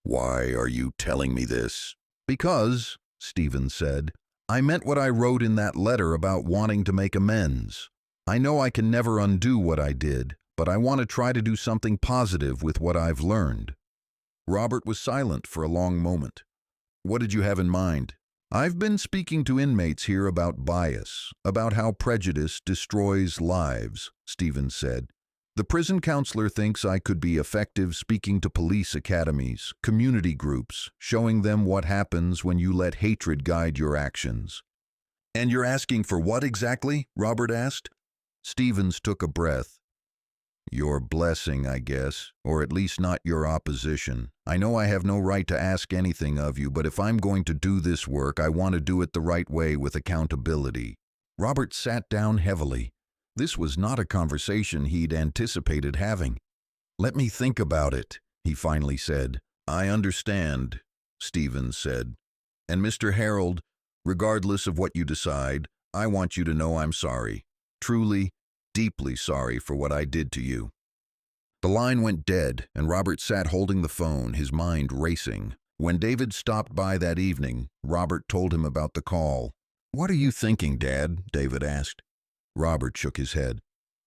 "Why are you telling me this?" "Because," Stevens said, "I meant what I wrote in that letter about wanting to make amends. I know I can never undo what I did, but I want to try to do something positive with what I've learned." Robert was silent for a long moment. "What did you have in mind?" "I've been speaking to inmates here about bias, about how prejudice destroys lives," Stevens said. "The prison counselor thinks I could be effective speaking to police academies, community groups, showing them what happens when you let hatred guide your actions." "And you're asking for what exactly?" Robert asked. Stevens took a breath. "Your blessing, I guess, or at least not your opposition. I know I have no right to ask anything of you, but if I'm going to do this work, I want to do it the right way with accountability." Robert sat down heavily. This was not a conversation he'd anticipated having. "Let me think about it," he finally said. "I understand," Stevens said. "And Mr. Harold, regardless of what you decide, I want you to know I'm sorry. Truly, deeply sorry for what I did to you." The line went dead, and Robert sat holding the phone, his mind racing. When David stopped by that evening, Robert told him about the call. "What are you thinking, Dad?" David asked. Robert shook his head.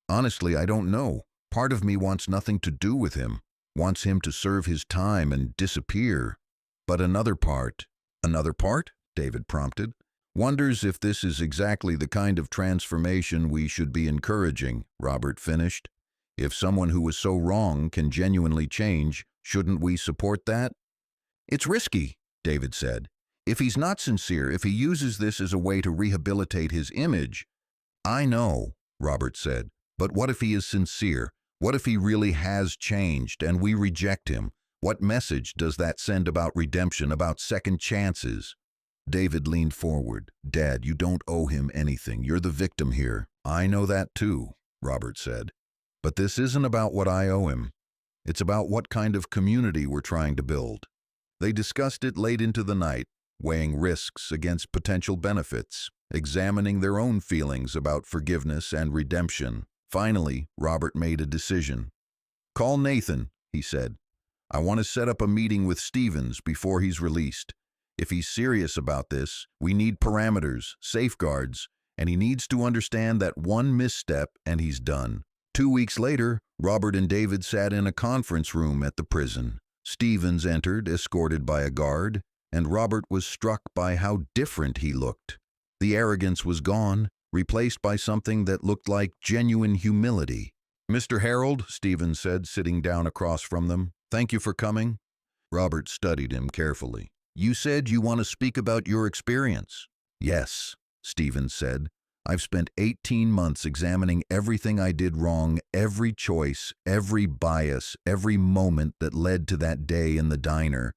"Honestly, I don't know. Part of me wants nothing to do with him, wants him to serve his time and disappear. But another part—" "Another part?" David prompted. "Wonders if this is exactly the kind of transformation we should be encouraging," Robert finished. "If someone who was so wrong can genuinely change, shouldn't we support that?" "It's risky," David said. "If he's not sincere, if he uses this as a way to rehabilitate his image—" "I know," Robert said, "but what if he is sincere? What if he really has changed and we reject him? What message does that send about redemption, about second chances?" David leaned forward. "Dad, you don't owe him anything. You're the victim here." "I know that too," Robert said. "But this isn't about what I owe him. It's about what kind of community we're trying to build." They discussed it late into the night, weighing risks against potential benefits, examining their own feelings about forgiveness and redemption. Finally, Robert made a decision. "Call Nathan," he said. "I want to set up a meeting with Stevens before he's released. If he's serious about this, we need parameters, safeguards, and he needs to understand that one misstep and he's done." 2 weeks later, Robert and David sat in a conference room at the prison. Stevens entered, escorted by a guard, and Robert was struck by how different he looked. The arrogance was gone, replaced by something that looked like genuine humility. "Mr. Harold," Stevens said, sitting down across from them, "thank you for coming." Robert studied him carefully. "You said you want to speak about your experience." "Yes," Stevens said. "I've spent 18 months examining everything I did wrong, every choice, every bias, every moment that led to that day in the diner.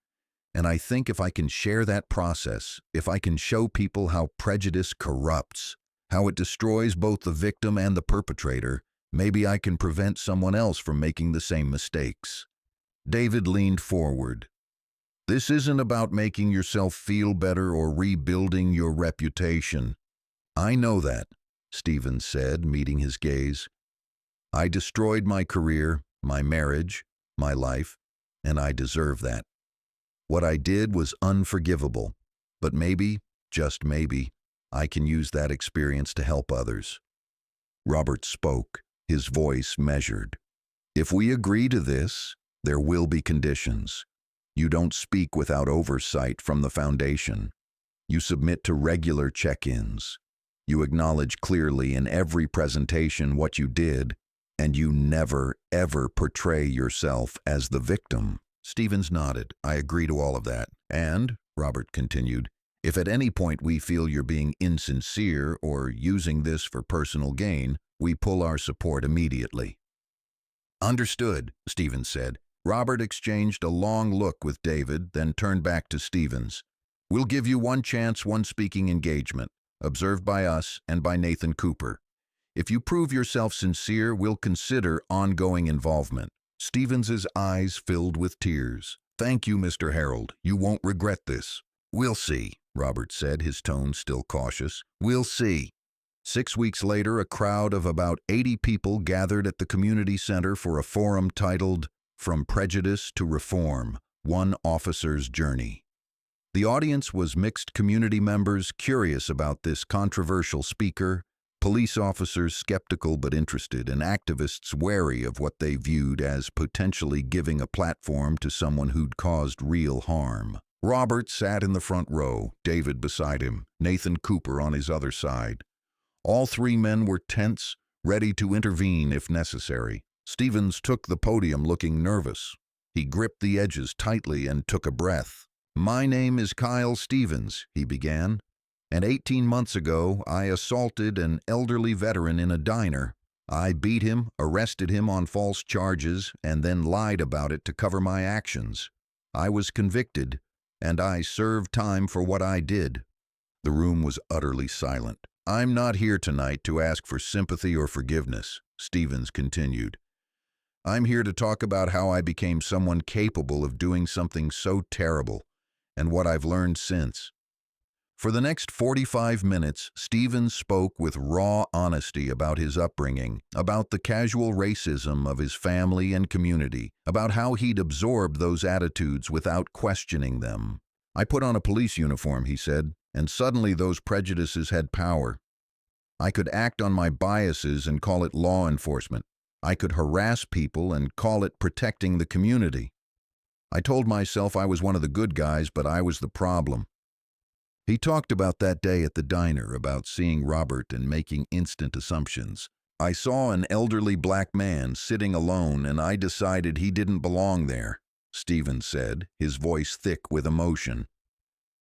And I think if I can share that process, if I can show people how prejudice corrupts, how it destroys both the victim and the perpetrator, maybe I can prevent someone else from making the same mistakes." David leaned forward. "This isn't about making yourself feel better or rebuilding your reputation." "I know that," Stevens said, meeting his gaze. "I destroyed my career, my marriage, my life, and I deserve that. What I did was unforgivable, but maybe, just maybe, I can use that experience to help others." Robert spoke, his voice measured. "If we agree to this, there will be conditions. You don't speak without oversight from the foundation. You submit to regular check-ins. You acknowledge clearly in every presentation what you did, and you never, ever portray yourself as the victim." Stevens nodded. "I agree to all of that. And," Robert continued, "if at any point we feel you're being insincere or using this for personal gain, we pull our support immediately." "Understood," Stevens said. Robert exchanged a long look with David, then turned back to Stevens. "We'll give you one chance, one speaking engagement, observed by us and by Nathan Cooper. If you prove yourself sincere, we'll consider ongoing involvement." Stevens's eyes filled with tears. "Thank you, Mr. Harold. You won't regret this." "We'll see," Robert said, his tone still cautious. "We'll see." 6 weeks later, a crowd of about 80 people gathered at the community center for a forum titled "From Prejudice to Reform: One Officer's Journey." The audience was mixed: community members curious about this controversial speaker, police officers skeptical but interested, and activists wary of what they viewed as potentially giving a platform to someone who'd caused real harm. Robert sat in the front row, David beside him, Nathan Cooper on his other side. All three men were tense, ready to intervene if necessary. Stevens took the podium looking nervous. He gripped the edges tightly and took a breath. "My name is Kyle Stevens," he began, "and 18 months ago I assaulted an elderly veteran in a diner. I beat him, arrested him on false charges, and then lied about it to cover my actions. I was convicted, and I served time for what I did." The room was utterly silent. "I'm not here tonight to ask for sympathy or forgiveness," Stevens continued. "I'm here to talk about how I became someone capable of doing something so terrible, and what I've learned since." For the next 45 minutes, Stevens spoke with raw honesty about his upbringing, about the casual racism of his family and community, about how he'd absorbed those attitudes without questioning them. "I put on a police uniform," he said, "and suddenly those prejudices had power. I could act on my biases and call it law enforcement. I could harass people and call it protecting the community. I told myself I was one of the good guys, but I was the problem." He talked about that day at the diner, about seeing Robert and making instant assumptions. "I saw an elderly black man sitting alone, and I decided he didn't belong there," Stevens said, his voice thick with emotion.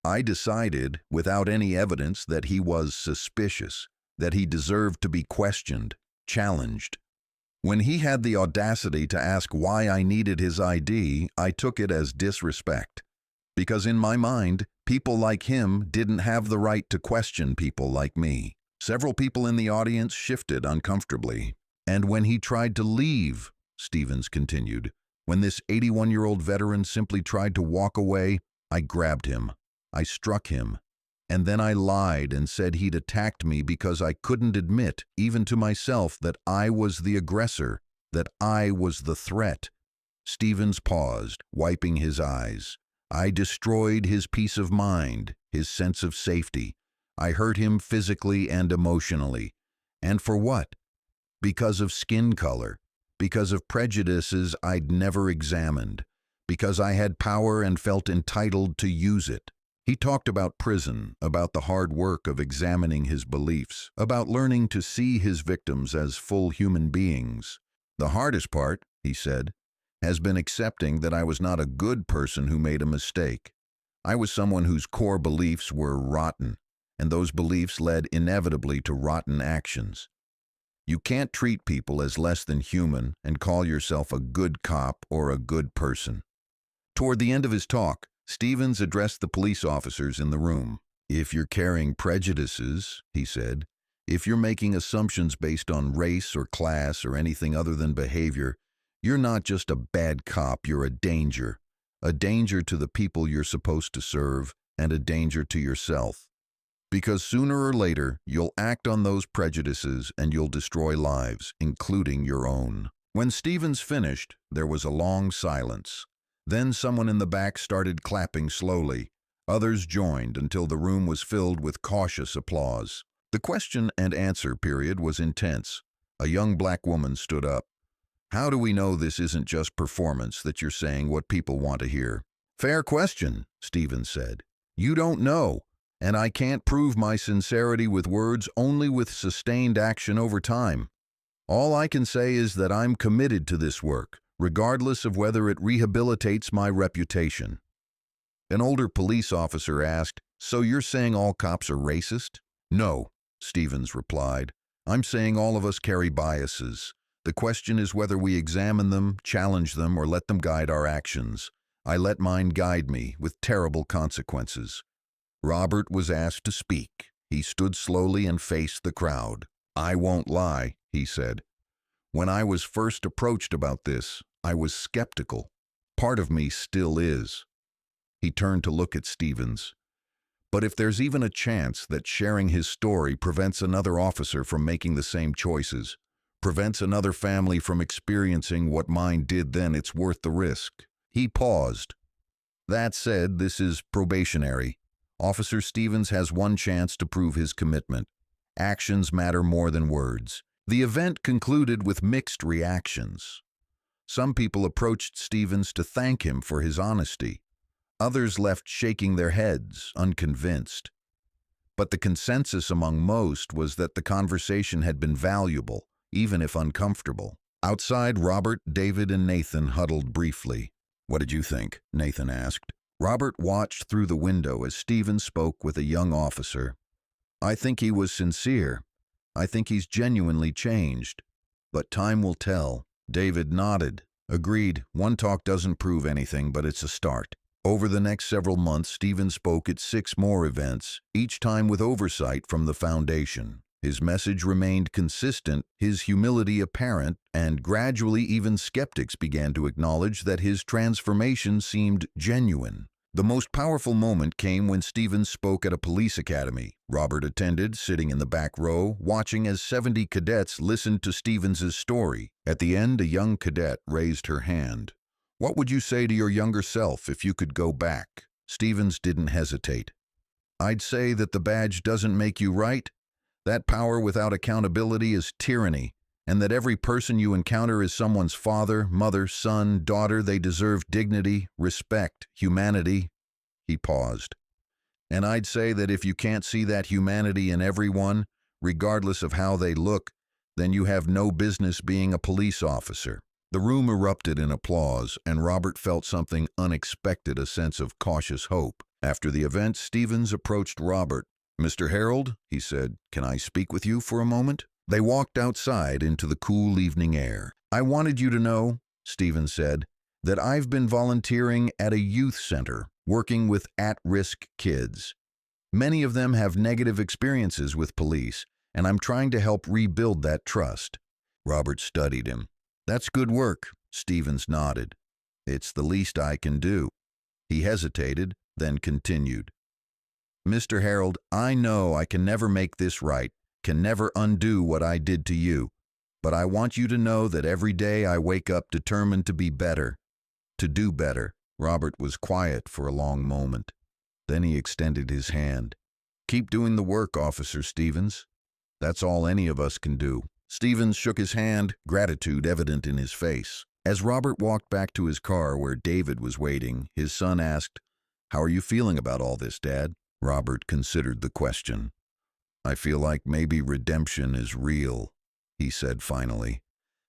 "I decided, without any evidence, that he was suspicious, that he deserved to be questioned, challenged. When he had the audacity to ask why I needed his ID, I took it as disrespect. Because in my mind, people like him didn't have the right to question people like me." Several people in the audience shifted uncomfortably. "And when he tried to leave," Stevens continued, "when this 81-year-old veteran simply tried to walk away, I grabbed him. I struck him. And then I lied and said he'd attacked me because I couldn't admit, even to myself, that I was the aggressor, that I was the threat." Stevens paused, wiping his eyes. "I destroyed his peace of mind, his sense of safety. I hurt him physically and emotionally. And for what? Because of skin color, because of prejudices I'd never examined, because I had power and felt entitled to use it. He talked about prison, about the hard work of examining his beliefs, about learning to see his victims as full human beings. The hardest part, he said, has been accepting that I was not a good person who made a mistake. I was someone whose core beliefs were rotten, and those beliefs led inevitably to rotten actions. You can't treat people as less than human and call yourself a good cop or a good person. Toward the end of his talk, Stevens addressed the police officers in the room. If you're carrying prejudices, he said, if you're making assumptions based on race or class or anything other than behavior, you're not just a bad cop, you're a danger to the people you're supposed to serve, and a danger to yourself. Because sooner or later, you'll act on those prejudices and you'll destroy lives, including your own. When Stevens finished, there was a long silence. Then someone in the back started clapping slowly. Others joined until the room was filled with cautious applause. The question and answer period was intense. A young black woman stood up. How do we know this isn't just performance, that you're saying what people want to hear? Fair question, Stevens said. You don't know, and I can't prove my sincerity with words, only with sustained action over time. All I can say is that I'm committed to this work, regardless of whether it rehabilitates my reputation. An older police officer asked, So you're saying all cops are racist? No, Stevens replied. I'm saying all of us carry biases. The question is whether we examine them, challenge them, or let them guide our actions. I let mine guide me, with terrible consequences. Robert was asked to speak. He stood slowly and faced the crowd. I won't lie, he said. When I was first approached about this, I was skeptical. Part of me still is. He turned to look at Stevens. But if there's even a chance that sharing his story prevents another officer from making the same choices, prevents another family from experiencing what mine did, then it's worth the risk. He paused. That said, this is probationary. Officer Stevens has one chance to prove his commitment. Actions matter more than words. The event concluded with mixed reactions. Some people approached Stevens to thank him for his honesty. Others left shaking their heads, unconvinced. But the consensus among most was that the conversation had been valuable, even if uncomfortable. Outside, Robert, David, and Nathan huddled briefly. What did you think? Nathan asked. Robert watched through the window as Stevens spoke with a young officer. I think he was sincere. I think he's genuinely changed. But time will tell. David nodded. Agreed, one talk doesn't prove anything, but it's a start. Over the next several months, Stevens spoke at 6 more events, each time with oversight from the foundation. His message remained consistent, his humility apparent, and gradually even skeptics began to acknowledge that his transformation seemed genuine. The most powerful moment came when Stevens spoke at a police academy. Robert attended, sitting in the back row, watching as 70 cadets listened to Stevens's story. At the end, a young cadet raised her hand. What would you say to your younger self if you could go back? Stevens didn't hesitate. I'd say that the badge doesn't make you right. That power without accountability is tyranny, and that every person you encounter is someone's father, mother, son, daughter. They deserve dignity, respect, humanity. He paused. And I'd say that if you can't see that humanity in everyone, regardless of how they look, then you have no business being a police officer. The room erupted in applause, and Robert felt something unexpected, a sense of cautious hope. After the event, Stevens approached Robert. Mr. Harold, he said, can I speak with you for a moment? They walked outside into the cool evening air. I wanted you to know, Stevens said, that I've been volunteering at a youth center, working with at-risk kids. Many of them have negative experiences with police, and I'm trying to help rebuild that trust. Robert studied him. That's good work, Stevens nodded. It's the least I can do. He hesitated, then continued. Mr. Harold, I know I can never make this right, can never undo what I did to you, but I want you to know that every day I wake up determined to be better, to do better. Robert was quiet for a long moment. Then he extended his hand. Keep doing the work, Officer Stevens. That's all any of us can do. Stevens shook his hand, gratitude evident in his face. As Robert walked back to his car where David was waiting, his son asked, "How are you feeling about all this, Dad?" Robert considered the question. "I feel like maybe redemption is real," he said finally.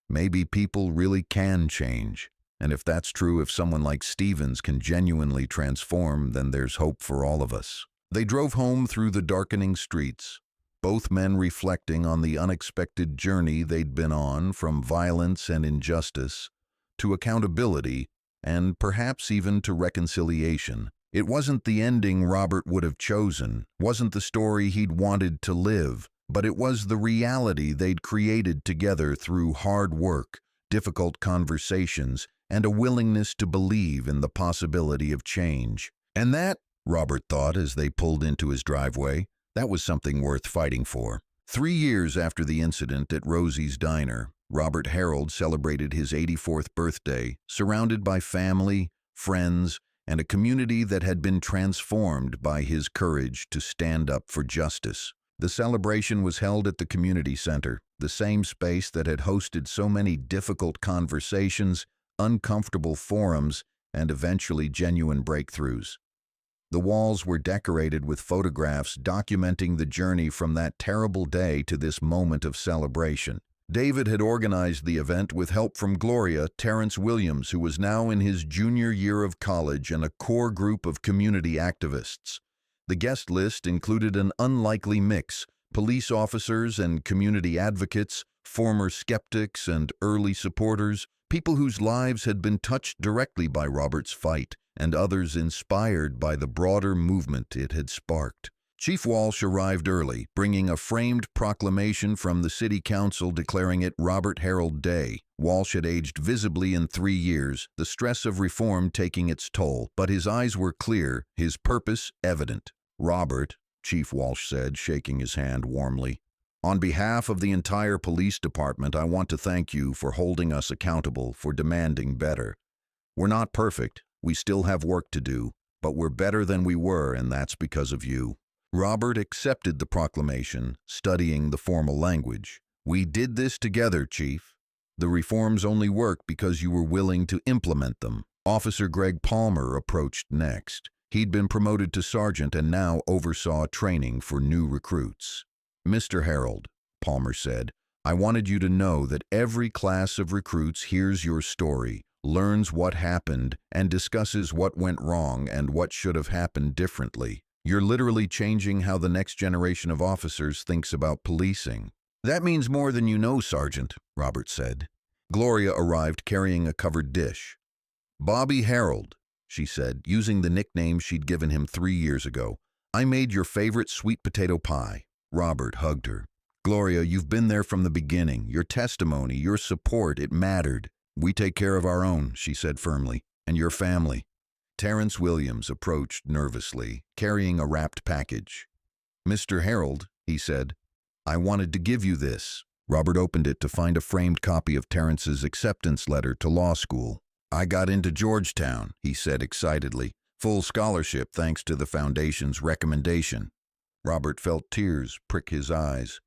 "Maybe people really can change. And if that's true, if someone like Stevens can genuinely transform, then there's hope for all of us." They drove home through the darkening streets, both men reflecting on the unexpected journey they'd been on from violence and injustice to accountability and perhaps even to reconciliation. It wasn't the ending Robert would have chosen, wasn't the story he'd wanted to live, but it was the reality they'd created together through hard work, difficult conversations, and a willingness to believe in the possibility of change. And that, Robert thought as they pulled into his driveway, that was something worth fighting for. 3 years after the incident at Rosie's Diner, Robert Harold celebrated his 84th birthday, surrounded by family, friends, and a community that had been transformed by his courage to stand up for justice. The celebration was held at the community center, the same space that had hosted so many difficult conversations, uncomfortable forums, and eventually genuine breakthroughs. The walls were decorated with photographs documenting the journey from that terrible day to this moment of celebration. David had organized the event with help from Gloria, Terrence Williams, who was now in his junior year of college, and a core group of community activists. The guest list included an unlikely mix: police officers and community advocates, former skeptics and early supporters, people whose lives had been touched directly by Robert's fight, and others inspired by the broader movement it had sparked. Chief Walsh arrived early, bringing a framed proclamation from the city council declaring it Robert Harold Day. Walsh had aged visibly in 3 years, the stress of reform taking its toll, but his eyes were clear, his purpose evident. "Robert," Chief Walsh said, shaking his hand warmly, "on behalf of the entire police department, I want to thank you for holding us accountable, for demanding better. We're not perfect, we still have work to do, but we're better than we were, and that's because of you." Robert accepted the proclamation, studying the formal language. "We did this together, Chief. The reforms only work because you were willing to implement them." Officer Greg Palmer approached next. He'd been promoted to sergeant and now oversaw training for new recruits. "Mr. Harold," Palmer said, "I wanted you to know that every class of recruits hears your story, learns what happened, and discusses what went wrong and what should have happened differently. You're literally changing how the next generation of officers thinks about policing." "That means more than you know, Sergeant," Robert said. Gloria arrived carrying a covered dish. "Bobby Harold," she said, using the nickname she'd given him 3 years ago. "I made your favorite sweet potato pie." Robert hugged her. "Gloria, you've been there from the beginning. Your testimony, your support, it mattered." "We take care of our own," she said firmly, "and your family." Terrence Williams approached nervously, carrying a wrapped package. "Mr. Harold," he said, "I wanted to give you this." Robert opened it to find a framed copy of Terrence's acceptance letter to law school. "I got into Georgetown," he said excitedly. "Full scholarship thanks to the Foundation's recommendation." Robert felt tears prick his eyes.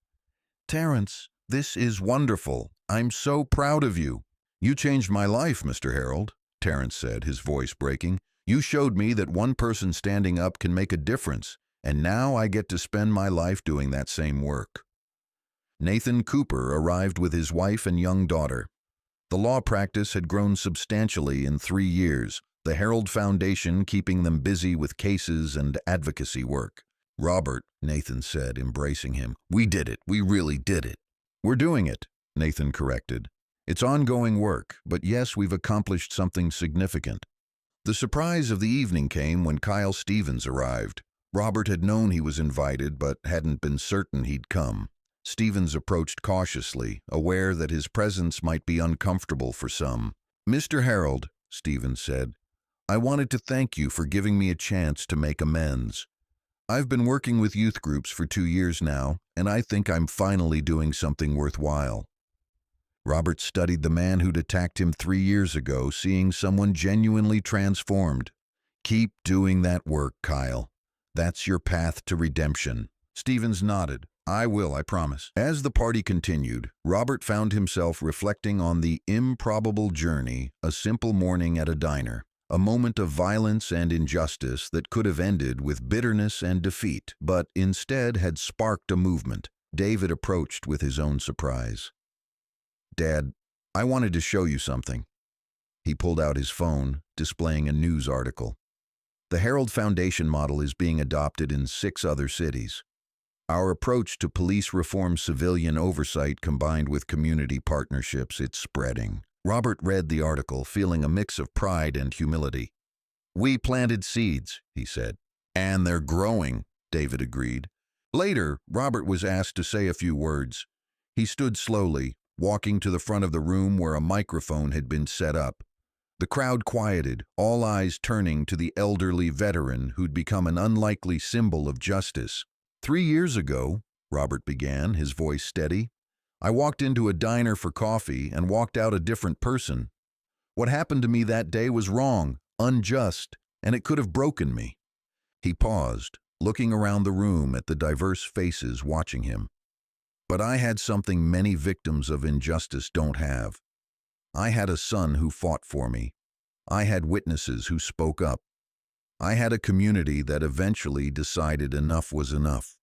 "Terrence, this is wonderful. I'm so proud of you." "You changed my life, Mr. Harold," Terrence said, his voice breaking. "You showed me that one person standing up can make a difference, and now I get to spend my life doing that same work." Nathan Cooper arrived with his wife and young daughter. The law practice had grown substantially in 3 years, the Harold Foundation keeping them busy with cases and advocacy work. "Robert," Nathan said, embracing him, "we did it. We really did it." "We're doing it," Nathan corrected. "It's ongoing work, but yes, we've accomplished something significant." The surprise of the evening came when Kyle Stevens arrived. Robert had known he was invited, but hadn't been certain he'd come. Stevens approached cautiously, aware that his presence might be uncomfortable for some. "Mr. Harold," Stevens said, "I wanted to thank you for giving me a chance to make amends. I've been working with youth groups for 2 years now, and I think I'm finally doing something worthwhile." Robert studied the man who'd attacked him 3 years ago, seeing someone genuinely transformed. "Keep doing that work, Kyle. That's your path to redemption." Stevens nodded. I will, I promise. As the party continued, Robert found himself reflecting on the improbable journey, a simple morning at a diner, a moment of violence and injustice that could have ended with bitterness and defeat, but instead had sparked a movement. David approached with his own surprise. "Dad, I wanted to show you something." He pulled out his phone, displaying a news article. The Herald Foundation model is being adopted in 6 other cities. Our approach to police reform, civilian oversight combined with community partnerships, it's spreading. Robert read the article, feeling a mix of pride and humility. "We planted seeds," he said. "And they're growing," David agreed. Later, Robert was asked to say a few words. He stood slowly, walking to the front of the room where a microphone had been set up. The crowd quieted, all eyes turning to the elderly veteran who'd become an unlikely symbol of justice. "3 years ago," Robert began, his voice steady, "I walked into a diner for coffee and walked out a different person. What happened to me that day was wrong, unjust, and it could have broken me." He paused, looking around the room at the diverse faces watching him. "But I had something many victims of injustice don't have. I had a son who fought for me. I had witnesses who spoke up. I had a community that eventually decided enough was enough.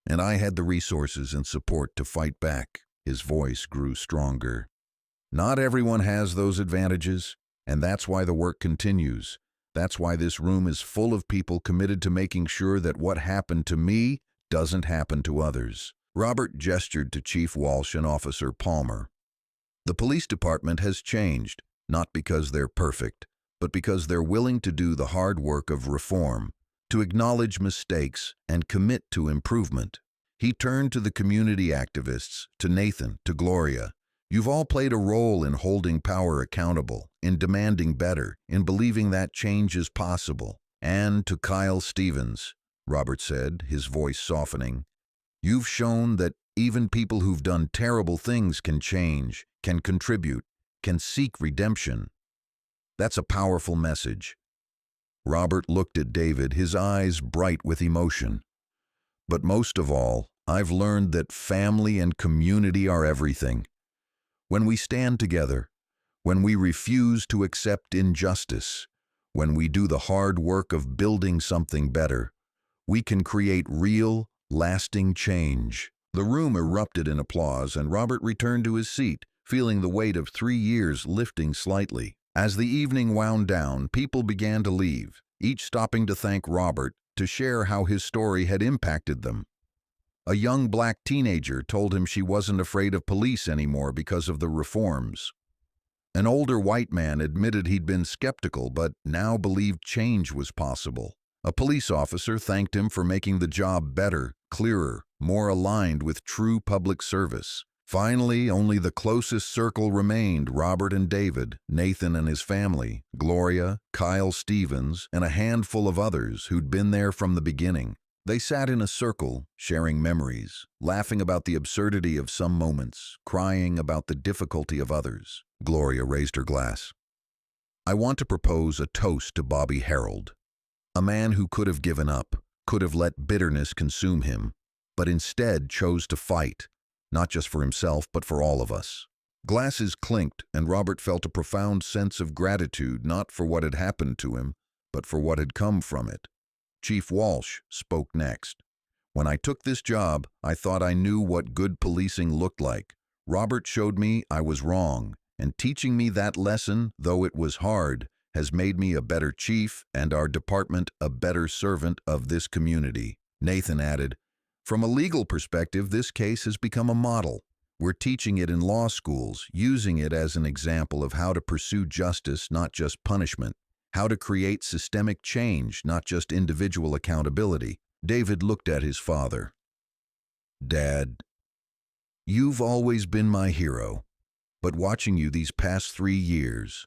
And I had the resources and support to fight back." His voice grew stronger. "Not everyone has those advantages, and that's why the work continues. That's why this room is full of people committed to making sure that what happened to me doesn't happen to others." Robert gestured to Chief Walsh and Officer Palmer. "The police department has changed, not because they're perfect, but because they're willing to do the hard work of reform, to acknowledge mistakes and commit to improvement." He turned to the community activists, to Nathan, to Gloria. "You've all played a role in holding power accountable, in demanding better, in believing that change is possible." And to Kyle Stevens, Robert said, his voice softening, "You've shown that even people who've done terrible things can change, can contribute, can seek redemption. That's a powerful message." Robert looked at David, his eyes bright with emotion. "But most of all, I've learned that family and community are everything. When we stand together, when we refuse to accept injustice, when we do the hard work of building something better, we can create real, lasting change." The room erupted in applause, and Robert returned to his seat, feeling the weight of 3 years lifting slightly. As the evening wound down, people began to leave, each stopping to thank Robert, to share how his story had impacted them. A young black teenager told him she wasn't afraid of police anymore because of the reforms. An older white man admitted he'd been skeptical but now believed change was possible. A police officer thanked him for making the job better, clearer, more aligned with true public service. Finally, only the closest circle remained: Robert and David, Nathan and his family, Gloria, Kyle Stevens, and a handful of others who'd been there from the beginning. They sat in a circle, sharing memories, laughing about the absurdity of some moments, crying about the difficulty of others. Gloria raised her glass. "I want to propose a toast to Bobby Harold, a man who could have given up, could have let bitterness consume him, but instead chose to fight, not just for himself, but for all of us." Glasses clinked, and Robert felt a profound sense of gratitude, not for what had happened to him, but for what had come from it. Chief Walsh spoke next. "When I took this job, I thought I knew what good policing looked like. Robert showed me I was wrong, and teaching me that lesson, though it was hard, has made me a better chief and our department a better servant of this community." Nathan added, "From a legal perspective, this case has become a model. We're teaching it in law schools, using it as an example of how to pursue justice, not just punishment, how to create systemic change, not just individual accountability." David looked at his father. "Dad, you've always been my hero, but watching you these past 3 years,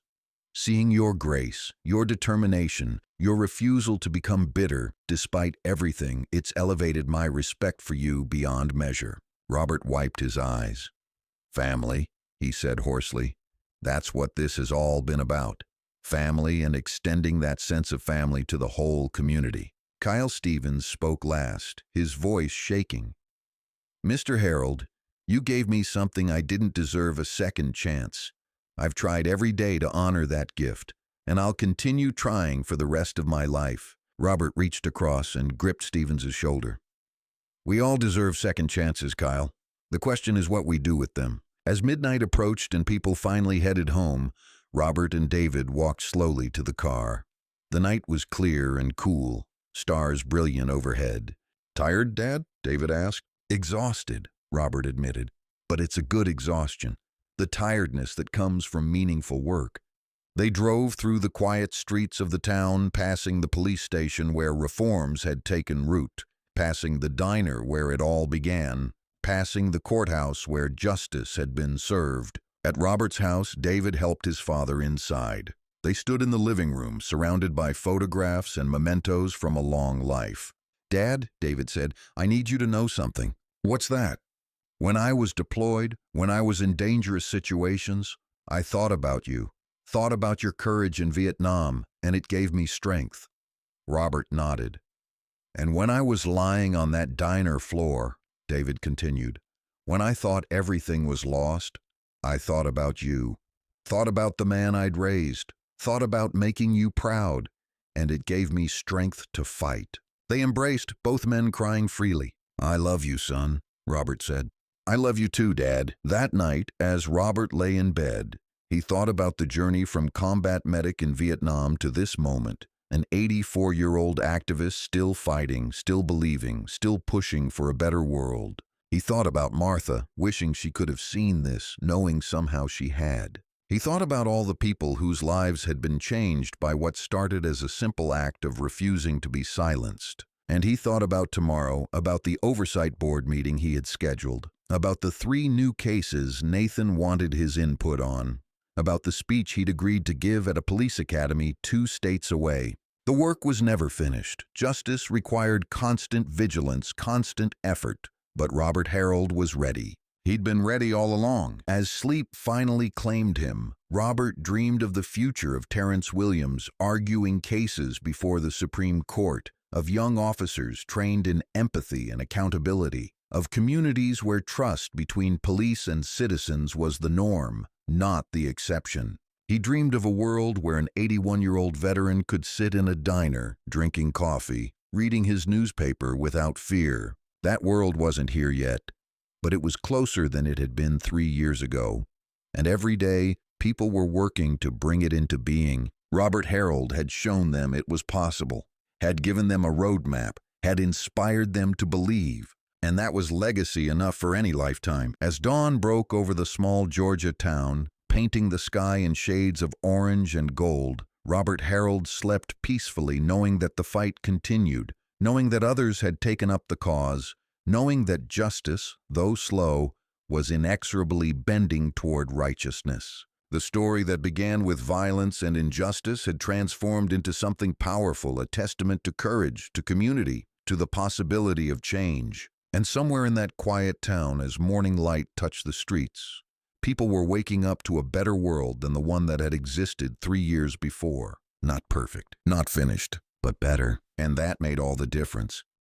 seeing your grace, your determination, your refusal to become bitter despite everything, it's elevated my respect for you beyond measure." Robert wiped his eyes. "Family," he said hoarsely. "That's what this has all been about. Family, and extending that sense of family to the whole community." Kyle Stevens spoke last, his voice shaking. "Mr. Harold, you gave me something I didn't deserve a second chance. I've tried every day to honor that gift, and I'll continue trying for the rest of my life." Robert reached across and gripped Stevens' shoulder. "We all deserve second chances, Kyle. The question is what we do with them." As midnight approached and people finally headed home, Robert and David walked slowly to the car. The night was clear and cool, stars brilliant overhead. "Tired, Dad?" David asked. "Exhausted," Robert admitted. "But it's a good exhaustion, the tiredness that comes from meaningful work." They drove through the quiet streets of the town, passing the police station where reforms had taken root, passing the diner where it all began, passing the courthouse where justice had been served. At Robert's house, David helped his father inside. They stood in the living room, surrounded by photographs and mementos from a long life. "Dad," David said, "I need you to know something." "What's that?" "When I was deployed, when I was in dangerous situations, I thought about you, thought about your courage in Vietnam, and it gave me strength." Robert nodded. "And when I was lying on that diner floor," David continued, "when I thought everything was lost, I thought about you, thought about the man I'd raised, thought about making you proud, and it gave me strength to fight." They embraced, both men crying freely. "I love you, son," Robert said. "I love you too, Dad." That night, as Robert lay in bed, he thought about the journey from combat medic in Vietnam to this moment, an 84-year-old activist still fighting, still believing, still pushing for a better world. He thought about Martha, wishing she could have seen this, knowing somehow she had. He thought about all the people whose lives had been changed by what started as a simple act of refusing to be silenced. And he thought about tomorrow, about the oversight board meeting he had scheduled, about the 3 new cases Nathan wanted his input on, about the speech he'd agreed to give at a police academy 2 states away. The work was never finished. Justice required constant vigilance, constant effort. But Robert Harold was ready. He'd been ready all along. As sleep finally claimed him, Robert dreamed of the future of Terrence Williams arguing cases before the Supreme Court, of young officers trained in empathy and accountability, of communities where trust between police and citizens was the norm, not the exception. He dreamed of a world where an 81-year-old veteran could sit in a diner, drinking coffee, reading his newspaper without fear. That world wasn't here yet, but it was closer than it had been 3 years ago. And every day, people were working to bring it into being. Robert Harold had shown them it was possible, had given them a roadmap, had inspired them to believe. And that was legacy enough for any lifetime. As dawn broke over the small Georgia town, painting the sky in shades of orange and gold, Robert Harold slept peacefully, knowing that the fight continued, knowing that others had taken up the cause, knowing that justice, though slow, was inexorably bending toward righteousness. The story that began with violence and injustice had transformed into something powerful, a testament to courage, to community, to the possibility of change. And somewhere in that quiet town, as morning light touched the streets, people were waking up to a better world than the one that had existed 3 years before. Not perfect, not finished, but better. And that made all the difference.